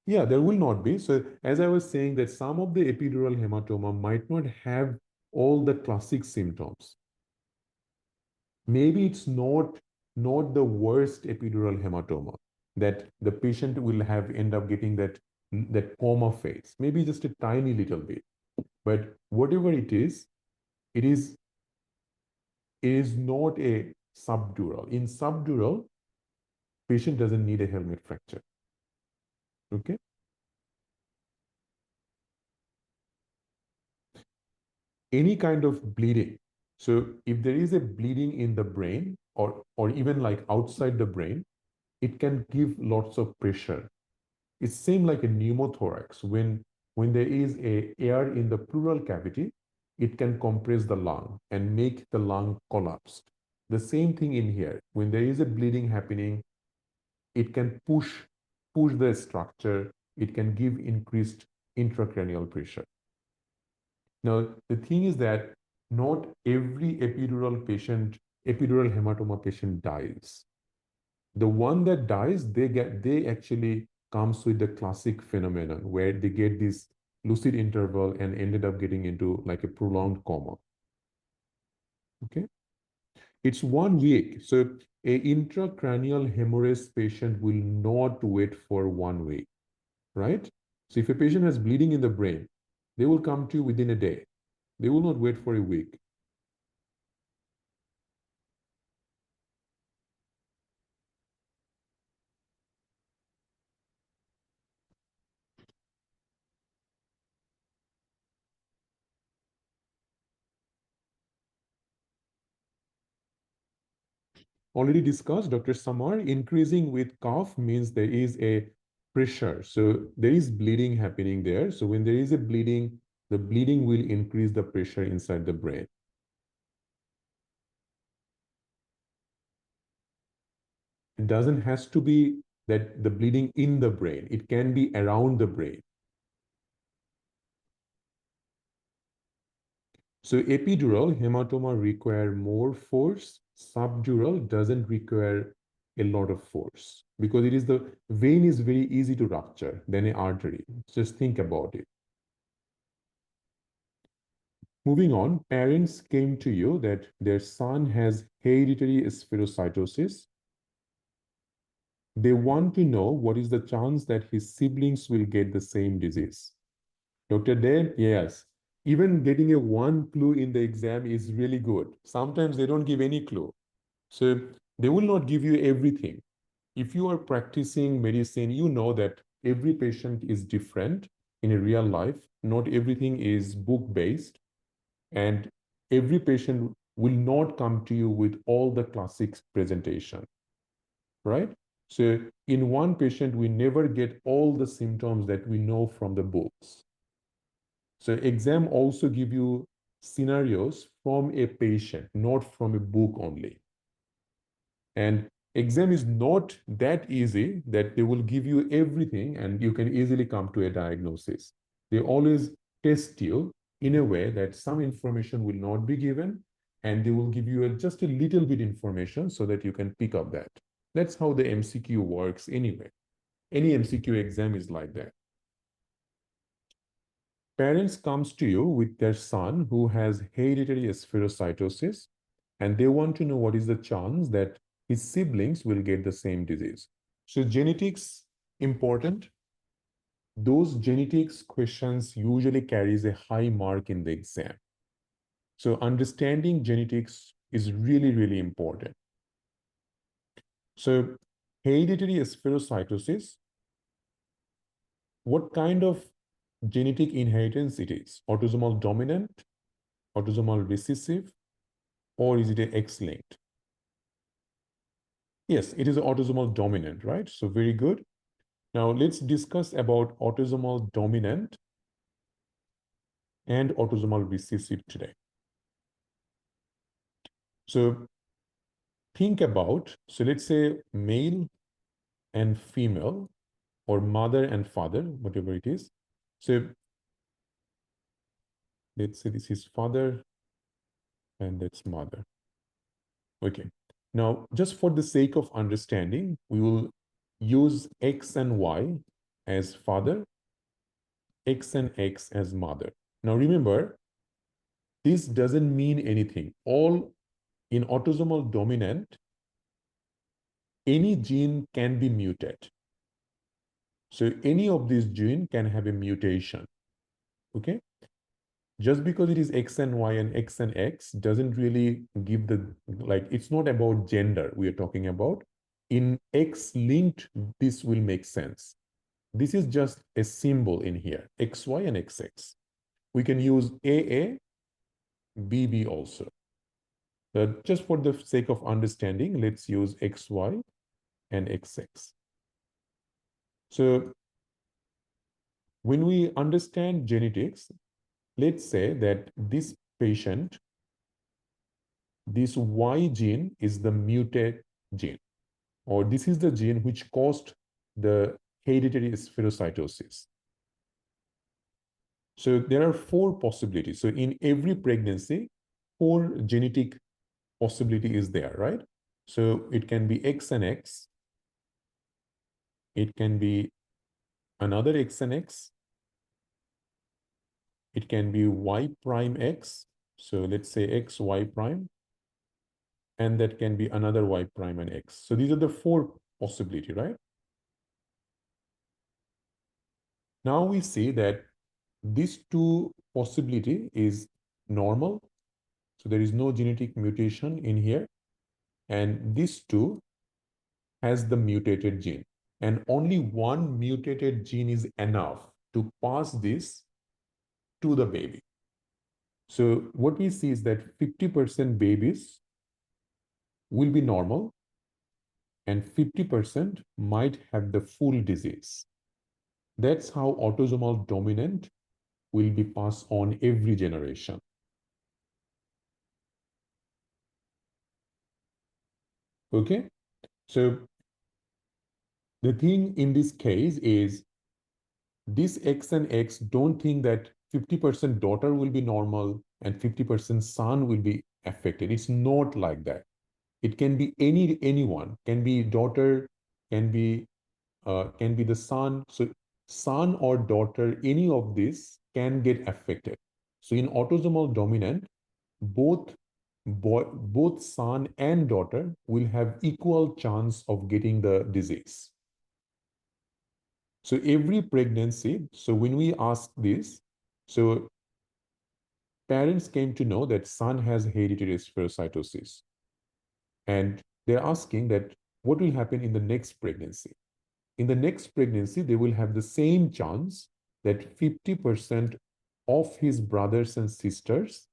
Yeah, there will not be. So as I was saying, that some of the epidural hematoma might not have all the classic symptoms. Maybe it's not the worst epidural hematoma that the patient will have end up getting that coma phase. Maybe just a tiny little bit. But whatever it is not a subdural. In subdural, patient doesn't need a helmet fracture. Okay. Any kind of bleeding. So if there is a bleeding in the brain or even like outside the brain, it can give lots of pressure. It's same like a pneumothorax. When there is a air in the pleural cavity, it can compress the lung and make the lung collapse. The same thing in here. When there is a bleeding happening, it can push the structure. It can give increased intracranial pressure. Now, the thing is that not every epidural hematoma patient dies. The one that dies, they actually comes with the classic phenomenon where they get this lucid interval and ended up getting into like a prolonged coma. Okay. It's 1 week. So a intracranial hemorrhage patient will not wait for 1 week, right? So if a patient has bleeding in the brain, they will come to you within a day. They will not wait for a week. Already discussed, Dr. Samar, increasing with cough means there is a pressure. So there is bleeding happening there. So when there is a bleeding, the bleeding will increase the pressure inside the brain. It doesn't has to be that the bleeding in the brain. It can be around the brain. So epidural hematoma require more force. Subdural doesn't require a lot of force because it is the vein is very easy to rupture than an artery. Just think about it. Moving on, parents came to you that their son has hereditary spherocytosis. They want to know what is the chance that his siblings will get the same disease. Dr. Dan, yes. Even getting a one clue in the exam is really good. Sometimes they don't give any clue. So they will not give you everything. If you are practicing medicine, you know that every patient is different in a real life. Not everything is book-based. And every patient will not come to you with all the classics presentation, right? So in one patient, we never get all the symptoms that we know from the books. So exam also give you scenarios from a patient, not from a book only. And exam is not that easy that they will give you everything and you can easily come to a diagnosis. They always test you in a way that some information will not be given and they will give you just a little bit information so that you can pick up that. That's how the MCQ works anyway. Any MCQ exam is like that. Parents comes to you with their son who has hereditary spherocytosis and they want to know what is the chance that his siblings will get the same disease. So genetics important. Those genetics questions usually carries a high mark in the exam. So understanding genetics is really, really important. So hereditary spherocytosis, what kind of genetic inheritance it is? Autosomal dominant, autosomal recessive, or is it an X-linked? Yes, it is autosomal dominant, right? So very good. Now let's discuss about autosomal dominant and autosomal recessive today. So think about, so let's say male and female or mother and father, whatever it is. So let's say this is father and that's mother. Okay. Now, just for the sake of understanding, we will use X and Y as father, X and X as mother. Now remember, this doesn't mean anything. All in autosomal dominant, any gene can be muted. So any of these gene can have a mutation. Okay. Just because it is X and Y and X and X doesn't really give the, like, it's not about gender we are talking about. in X-linked, this will make sense. This is just a symbol in here, XY and XX. We can use AA, BB also. But just for the sake of understanding, let's use XY and XX. So when we understand genetics, let's say that this patient, this Y gene is the mutate gene, or this is the gene which caused the hereditary spherocytosis. So there are four possibilities. So in every pregnancy, four genetic possibility is there, right? So it can be X and X. It can be another X and X. It can be Y prime X. So let's say X, Y prime. And that can be another Y prime and X. So these are the four possibility, right? Now we see that these two possibility is normal. So there is no genetic mutation in here. And these two has the mutated gene. And only one mutated gene is enough to pass this to the baby. So what we see is that 50% babies will be normal and 50% might have the full disease. That's how autosomal dominant will be passed on every generation. Okay, so the thing in this case is this X and X don't think that 50% daughter will be normal and 50% son will be affected. It's not like that. It can be anyone, can be daughter, can be the son. So son or daughter, any of this can get affected. So in autosomal dominant, both both son and daughter will have equal chance of getting the disease. So every pregnancy, so when we ask this, so parents came to know that son has hereditary spherocytosis. And they're asking that what will happen in the next pregnancy? In the next pregnancy, they will have the same chance that 50% of his brothers and sisters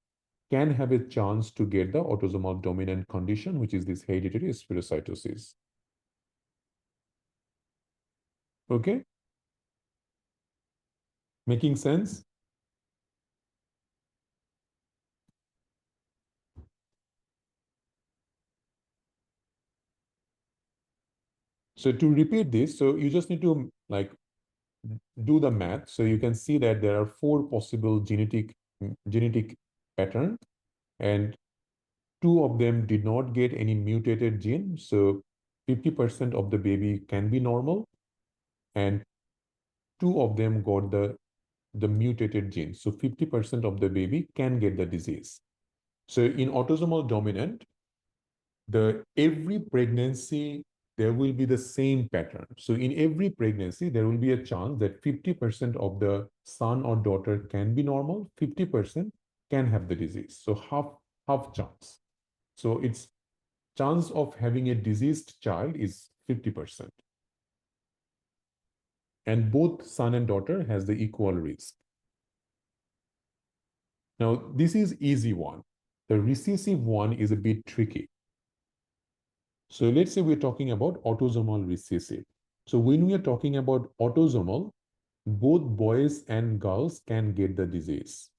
can have a chance to get the autosomal dominant condition, which is this hereditary spherocytosis. Okay? Making sense? So to repeat this, so you just need to like do the math. So you can see that there are four possible genetic pattern, and two of them did not get any mutated gene. So 50% of the baby can be normal, and two of them got the mutated gene. So 50% of the baby can get the disease. So in autosomal dominant, every pregnancy, there will be the same pattern. So in every pregnancy, there will be a chance that 50% of the son or daughter can be normal, 50% can have the disease. So half chance. So its chance of having a diseased child is 50%. And both son and daughter has the equal risk. Now, this is easy one. The recessive one is a bit tricky. So let's say we're talking about autosomal recessive. So when we are talking about autosomal, both boys and girls can get the disease.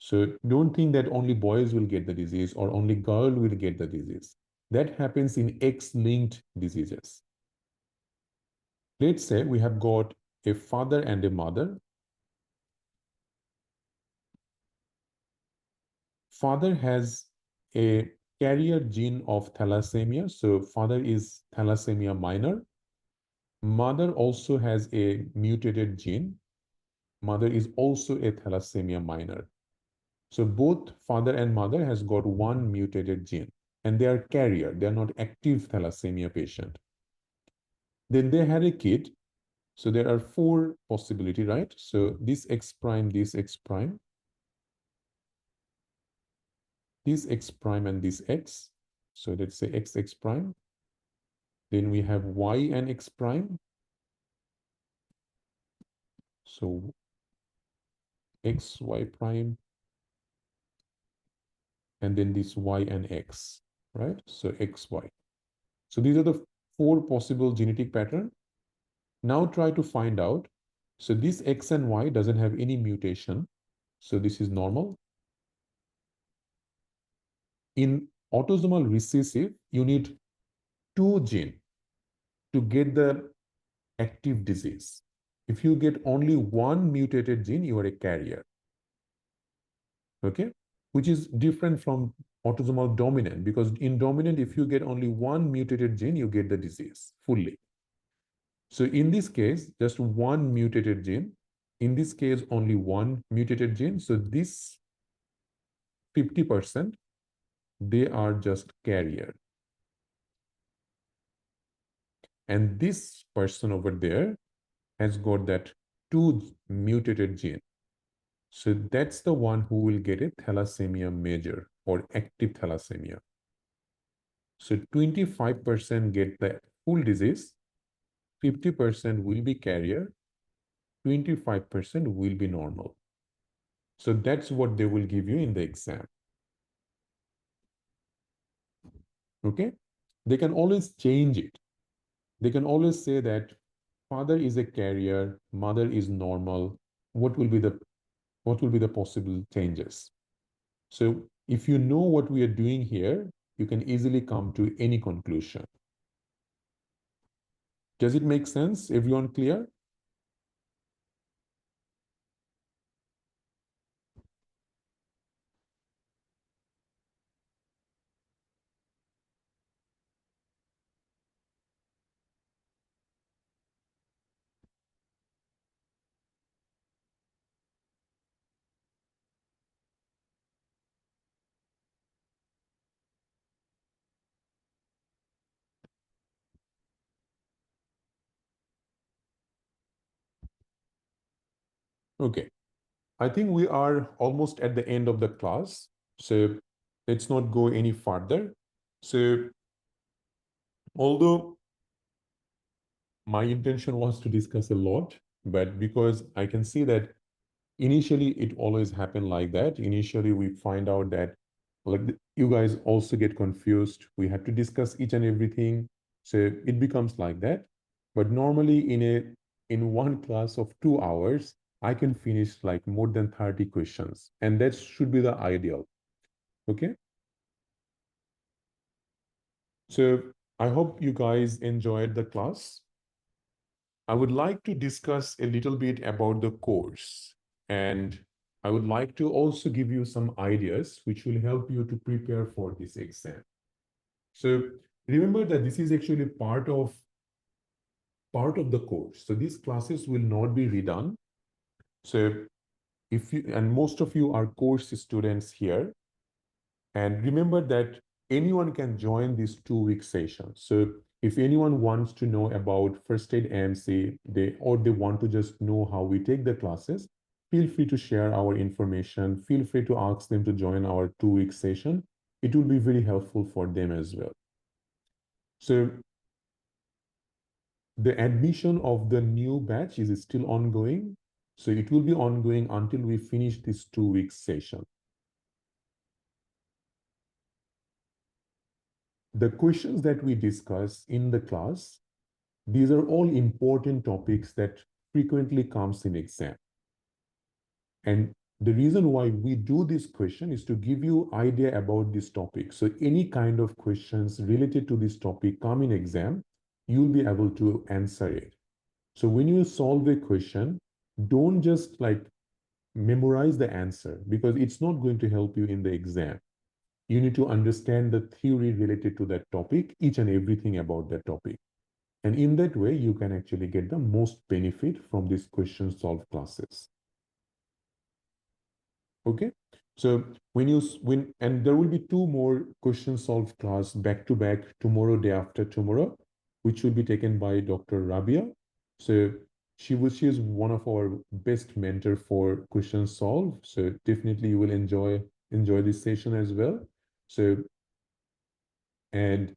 So don't think that only boys will get the disease or only girl will get the disease. That happens in X-linked diseases. Let's say we have got a father and a mother. Father has a carrier gene of thalassemia. So father is thalassemia minor. Mother also has a mutated gene. Mother is also a thalassemia minor. So both father and mother has got one mutated gene, and they are carrier. They are not active thalassemia patient. Then they had a kid. So there are four possibility, right? So this X prime, this X prime, this X prime, and this X. So let's say XX prime. Then we have y and x prime. So x, y prime, and then this y and x, right? So x, y. So these are the four possible genetic patterns. Now try to find out. So this X and Y doesn't have any mutation. So this is normal. In autosomal recessive, you need two genes to get the active disease. If you get only one mutated gene, you are a carrier. Okay? Which is different from autosomal dominant, because in dominant, if you get only one mutated gene, you get the disease fully. So in this case, just one mutated gene. In this case, only one mutated gene. So this 50%, they are just carrier. And this person over there has got that two mutated gene. So that's the one who will get a thalassemia major or active thalassemia. So 25% get the full disease, 50% will be carrier, 25% will be normal. So that's what they will give you in the exam. Okay? They can always change it. They can always say that father is a carrier, mother is normal. What will be the possible changes? So if you know what we are doing here, you can easily come to any conclusion. Does it make sense? Everyone clear? Okay. I think we are almost at the end of the class. So let's not go any further. So although my intention was to discuss a lot, but because I can see that initially it always happened like that. Initially, we find out that like you guys also get confused. We have to discuss each and everything. So it becomes like that. But normally in one class of 2 hours, I can finish like more than 30 questions. And that should be the ideal. Okay. So I hope you guys enjoyed the class. I would like to discuss a little bit about the course, and I would like to also give you some ideas which will help you to prepare for this exam. So remember that this is actually part of the course. So these classes will not be redone. So if you, and most of you are course students here, and remember that anyone can join this 2 week session. So if anyone wants to know about first aid AMC, they want to just know how we take the classes, feel free to share our information. Feel free to ask them to join our 2 week session. It will be very helpful for them as well. So the admission of the new batch is still ongoing. So it will be ongoing until we finish this 2 week session. The questions that we discuss in the class, these are all important topics that frequently comes in exam. And the reason why we do this question is to give you idea about this topic. So any kind of questions related to this topic come in exam, you'll be able to answer it. So when you solve a question, don't just like memorize the answer, because it's not going to help you in the exam. You need to understand the theory related to that topic, each and everything about that topic. And in that way, you can actually get the most benefit from these question solve classes. Okay. So and there will be two more question solve class back to back tomorrow, day after tomorrow, which will be taken by Dr. Rabia. So she is one of our best mentor for question solve. So definitely you will enjoy this session as well. So, and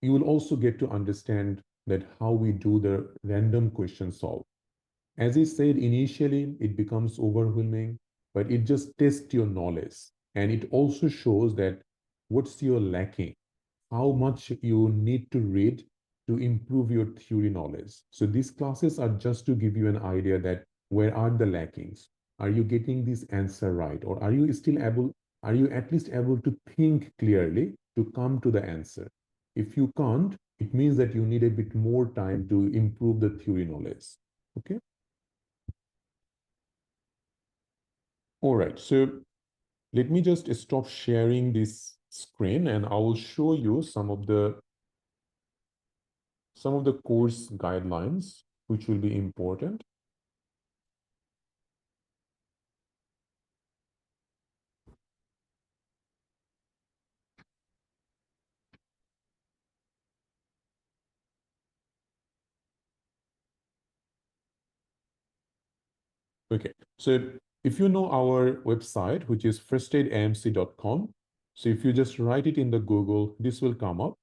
you will also get to understand that how we do the random question solve. As I said initially, it becomes overwhelming, but it just tests your knowledge. And it also shows that what's your lacking, how much you need to read to improve your theory knowledge. So these classes are just to give you an idea that where are the lackings? Are you getting this answer right? Or are you at least able to think clearly to come to the answer? If you can't, it means that you need a bit more time to improve the theory knowledge. Okay. All right. So let me just stop sharing this screen and I will show you some of the course guidelines which will be important. Okay, so if you know our website, which is firstaidamc.com, so if you just write it in the Google, this will come up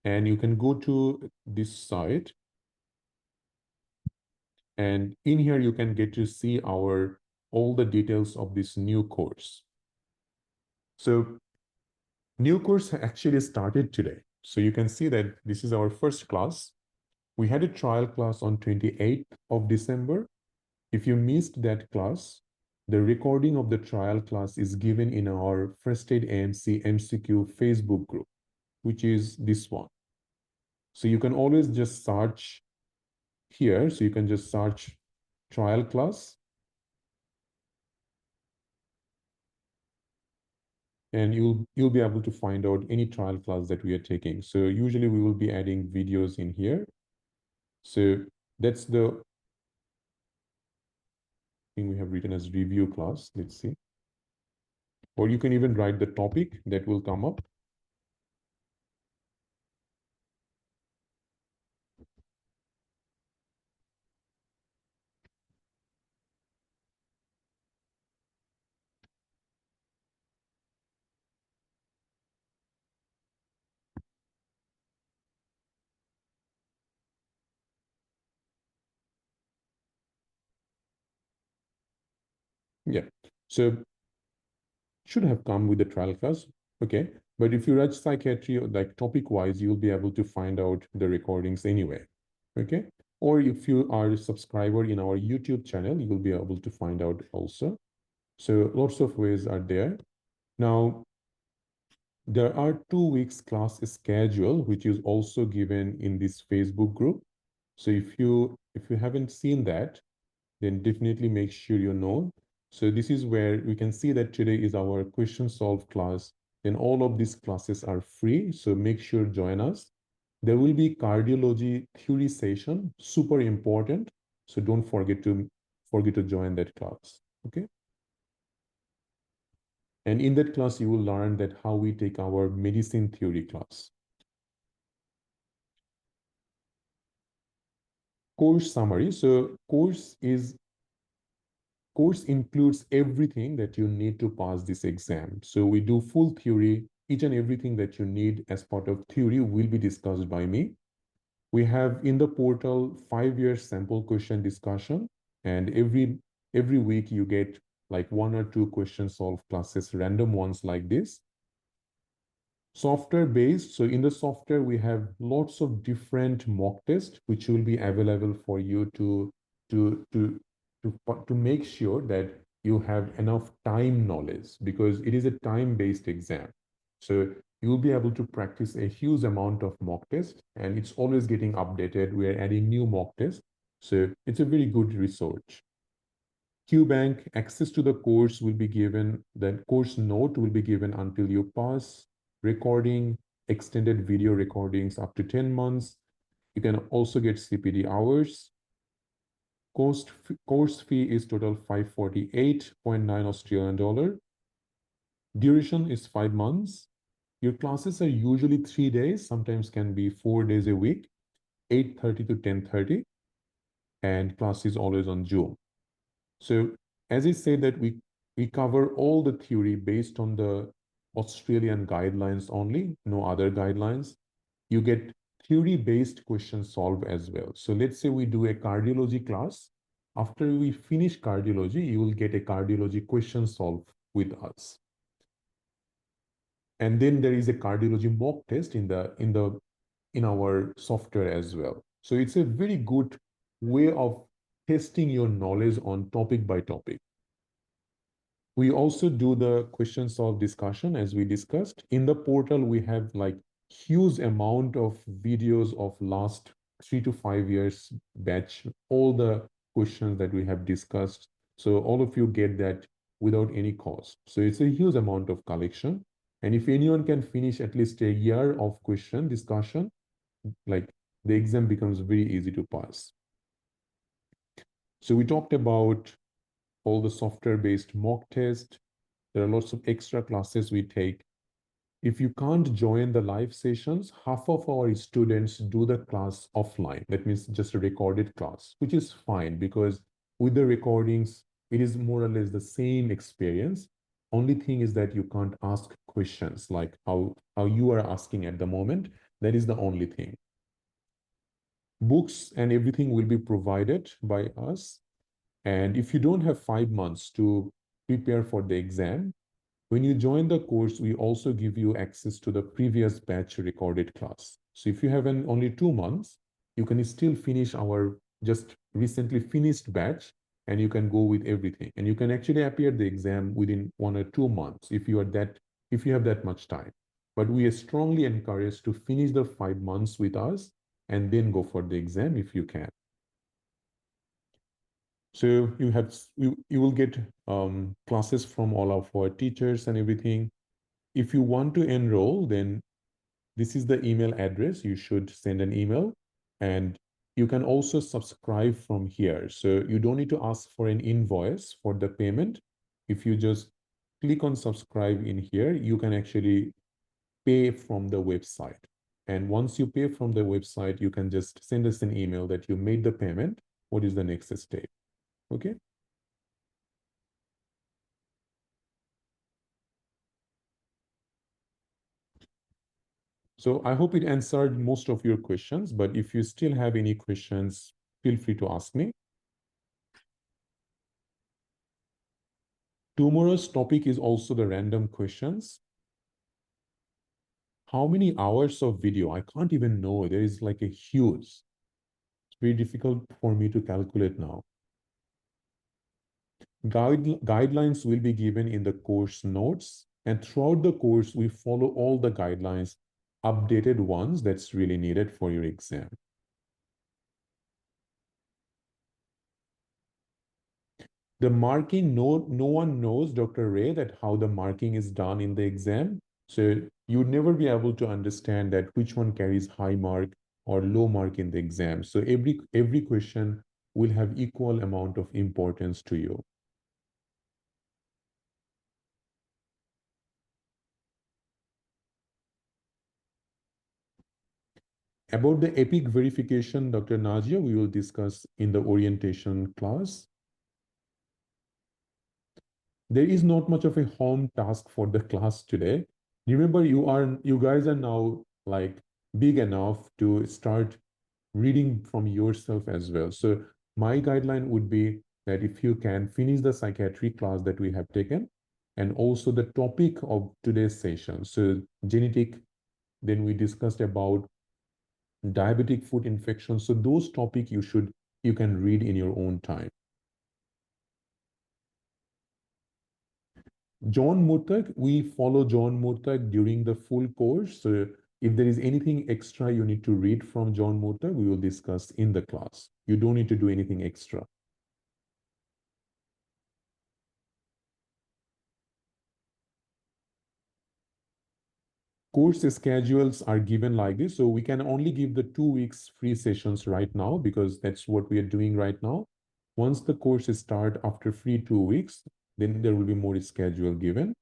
and you can go to this site and in here you can get to see all the details of this new course. So new course actually started today. So you can see that this is our first class. We had a trial class on 28th of December. If you missed that class, the recording of the trial class is given in our First Aid AMC MCQ Facebook group, which is this one. So you can always just search here. So you can just search trial class and you'll be able to find out any trial class that we are taking. So usually we will be adding videos in here. So that's the thing we have written as review class. Let's see. Or you can even write the topic that will come up. Yeah. So should have come with the trial class. Okay. But if you write psychiatry, like topic wise, you'll be able to find out the recordings anyway. Okay. Or if you are a subscriber in our YouTube channel, you'll be able to find out also. So lots of ways are there. Now, there are 2 weeks class schedule, which is also given in this Facebook group. So if you haven't seen that, then definitely make sure you know. So this is where we can see that today is our question solve class. Then all of these classes are free. So make sure join us. There will be cardiology theory session, super important. So don't forget to join that class. Okay. And in that class, you will learn that how we take our medicine theory class. Course summary. So course includes everything that you need to pass this exam. So we do full theory. Each and everything that you need as part of theory will be discussed by me. We have in the portal 5-year sample question discussion, and every week you get like 1 or 2 question solve classes, random ones like this. Software based. So in the software, we have lots of different mock tests, which will be available for you to, to, to make sure that you have enough time knowledge because it is a time-based exam. So you'll be able to practice a huge amount of mock tests and it's always getting updated. We are adding new mock tests. So it's a very good resource. QBank, access to the course will be given, the course note will be given until you pass, recording, extended video recordings up to 10 months. You can also get CPD hours. Course fee is total 548.9 Australian dollar. Duration is 5 months. Your classes are usually 3 days, sometimes can be 4 days a week, 8:30 to 10:30, and class is always on Zoom. So as I say that we cover all the theory based on the Australian guidelines only, no other guidelines. you get theory-based question solve as well. So let's say we do a cardiology class. After we finish cardiology, you will get a cardiology question solve with us. And then there is a cardiology mock test in our software as well. So it's a very good way of testing your knowledge on topic by topic. We also do the question solve discussion as we discussed. In the portal, we have like huge amount of videos of last 3 to 5 years batch, all the questions that we have discussed. So all of you get that without any cost. So it's a huge amount of collection. And if anyone can finish at least a year of question discussion, like the exam becomes very easy to pass. So we talked about all the software-based mock test. There are lots of extra classes we take. If you can't join the live sessions, half of our students do the class offline. That means just a recorded class, which is fine because with the recordings, it is more or less the same experience. Only thing is that you can't ask questions like how you are asking at the moment. That is the only thing. Books and everything will be provided by us. And if you don't have 5 months to prepare for the exam, when you join the course, we also give you access to the previous batch recorded class. So if you have only 2 months, you can still finish our just recently finished batch and you can go with everything. And you can actually appear the exam within 1 or 2 months if you have that much time. But we are strongly encouraged to finish the 5 months with us and then go for the exam if you can. So you will get classes from all of our teachers and everything. If you want to enroll, then this is the email address. You should send an email, and you can also subscribe from here. So you don't need to ask for an invoice for the payment. If you just click on subscribe in here, you can actually pay from the website. And once you pay from the website, you can just send us an email that you made the payment. What is the next step? Okay. So I hope it answered most of your questions, but if you still have any questions, feel free to ask me. Tomorrow's topic is also the random questions. How many hours of video? I can't even know. There is like a huge. It's very difficult for me to calculate now. Guidelines will be given in the course notes, and throughout the course, we follow all the guidelines, updated ones that's really needed for your exam. The marking, no one knows, Dr. Ray, that how the marking is done in the exam. So you would never be able to understand that which one carries high mark or low mark in the exam. So every question will have equal amount of importance to you. About the EPIC verification, Dr. Najia, we will discuss in the orientation class. There is not much of a home task for the class today. Remember, you guys are now like big enough to start reading from yourself as well. So my guideline would be that if you can finish the psychiatry class that we have taken, and also the topic of today's session. So genetic, then we discussed about diabetic foot infection. So those topic you can read in your own time. John Murtagh, we follow John Murtagh during the full course. So if there is anything extra you need to read from John Murtagh, we will discuss in the class. You don't need to do anything extra. Course schedules are given like this. So we can only give the 2 weeks free sessions right now because that's what we are doing right now. Once the course start after free 2 weeks, then there will be more schedule given.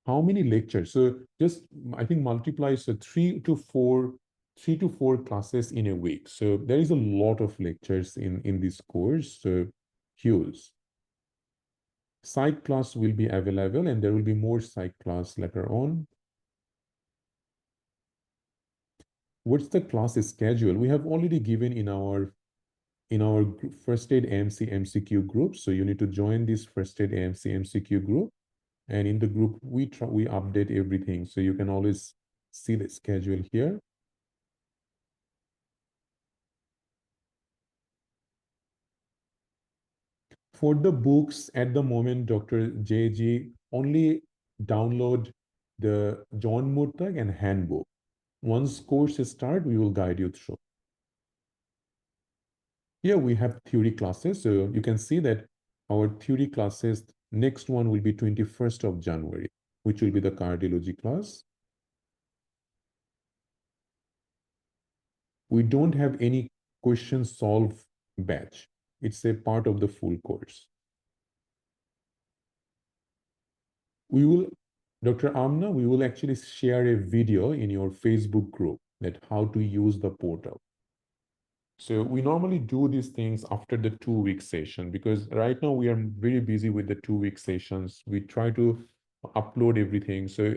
How many lectures? So just I think multiply so 3 to 4 classes in a week. So there is a lot of lectures in this course. So huge. Psych class will be available, and there will be more psych class later on. What's the class schedule? We have already given in our first aid AMC MCQ group. So you need to join this first aid AMC MCQ group. And in the group, we update everything. So you can always see the schedule here. For the books, at the moment, Dr. JG only download the John Murtagh and handbook. Once course start, we will guide you through. Here we have theory classes. So you can see that our theory classes, next one will be 21st of January, which will be the cardiology class. We don't have any question solve batch. It's a part of the full course. We will, Dr. Amna, we will actually share a video in your Facebook group that how to use the portal. So we normally do these things after the 2-week session because right now we are very busy with the 2-week sessions. We try to upload everything. So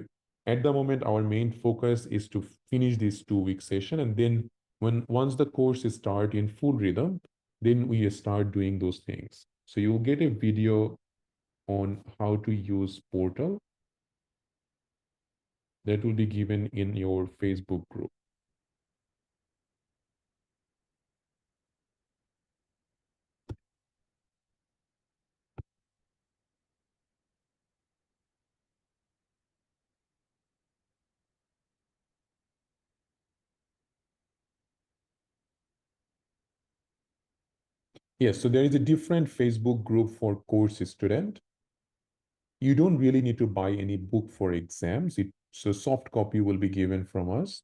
at the moment, our main focus is to finish this 2-week session. And then once the course is start in full rhythm, then we start doing those things. So you'll get a video on how to use portal that will be given in your Facebook group. Yes, so there is a different Facebook group for course student. You don't really need to buy any book for exams. So soft copy will be given from us.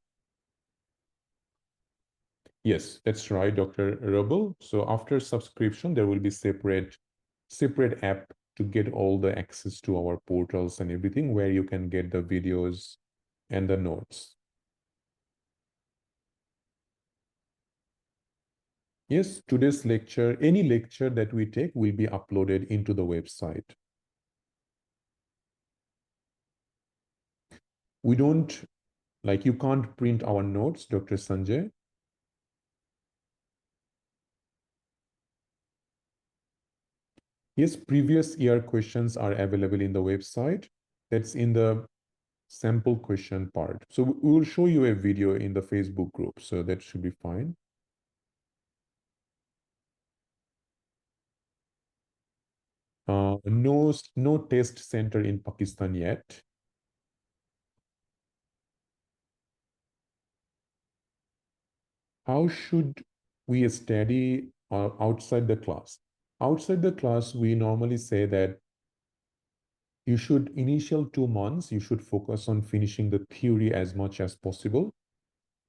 Yes, that's right, Dr. Rubble. So after subscription, there will be separate app to get all the access to our portals and everything where you can get the videos and the notes. Yes, today's lecture, any lecture that we take will be uploaded into the website. We don't, like you can't print our notes, Dr. Sanjay. Yes, previous year questions are available in the website. That's in the sample question part. So we will show you a video in the Facebook group. So that should be fine. No test center in Pakistan yet. How should we study outside the class? Outside the class, we normally say that you should, initial 2 months, you should focus on finishing the theory as much as possible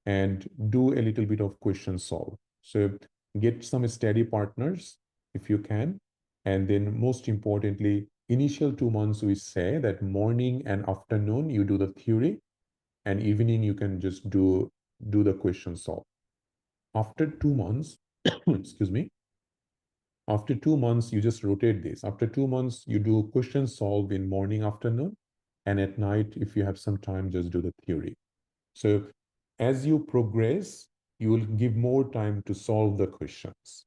and do a little bit of question solve. So get some study partners if you can. And then most importantly, initial 2 months, we say that morning and afternoon, you do the theory and evening, you can just do the question solve. After 2 months, excuse me, after 2 months, you just rotate this. After 2 months, you do question solve in morning, afternoon, and at night, if you have some time, just do the theory. So as you progress, you will give more time to solve the questions.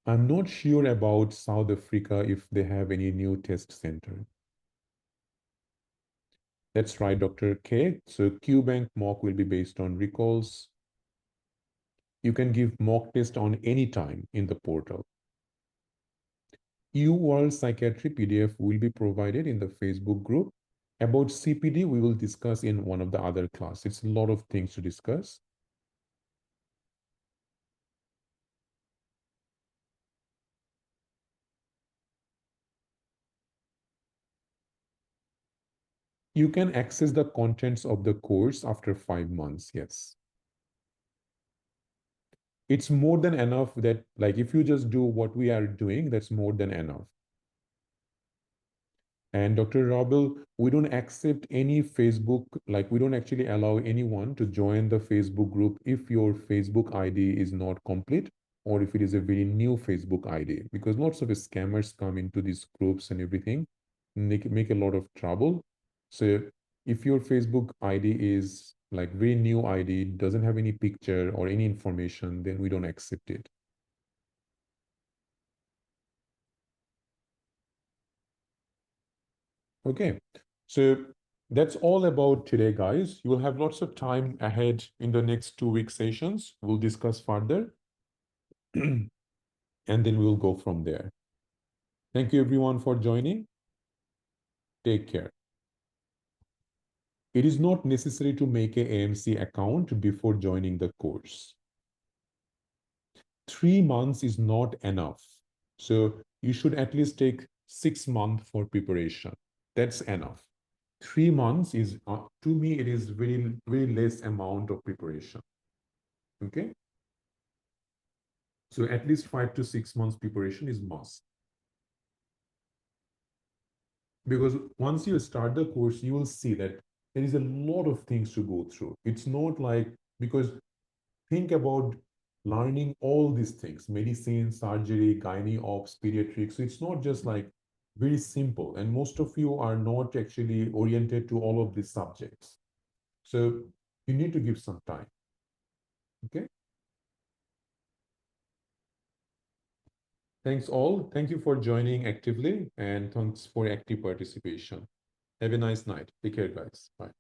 I'm not sure about South Africa if they have any new test center. That's right, Dr. K. So QBank mock will be based on recalls. You can give mock test on any time in the portal. World Psychiatry PDF will be provided in the Facebook group. About CPD, we will discuss in one of the other class. It's a lot of things to discuss. You can access the contents of the course after 5 months, yes. It's more than enough that, like, if you just do what we are doing, that's more than enough. And Dr. Robel, we don't accept any Facebook, like we don't actually allow anyone to join the Facebook group if your Facebook ID is not complete or if it is a very new Facebook ID, because lots of scammers come into these groups and everything, make a lot of trouble. So if your Facebook ID is like very new ID, doesn't have any picture or any information, then we don't accept it. Okay, so that's all about today, guys. You will have lots of time ahead in the next 2 week sessions. We'll discuss further and then we'll go from there. Thank you everyone for joining. Take care. It is not necessary to make a AMC account before joining the course. 3 months is not enough. So you should at least take 6 months for preparation. That's enough. 3 months is, to me, it is very less amount of preparation. Okay. So at least 5 to 6 months preparation is must. Because once you start the course, you will see that there is a lot of things to go through. It's not like, because think about learning all these things, medicine, surgery, gynae ops, pediatrics. So it's not just like very simple. And most of you are not actually oriented to all of these subjects. So you need to give some time. Okay. Thanks all. Thank you for joining actively and thanks for active participation. Have a nice night. Take care, guys. Bye.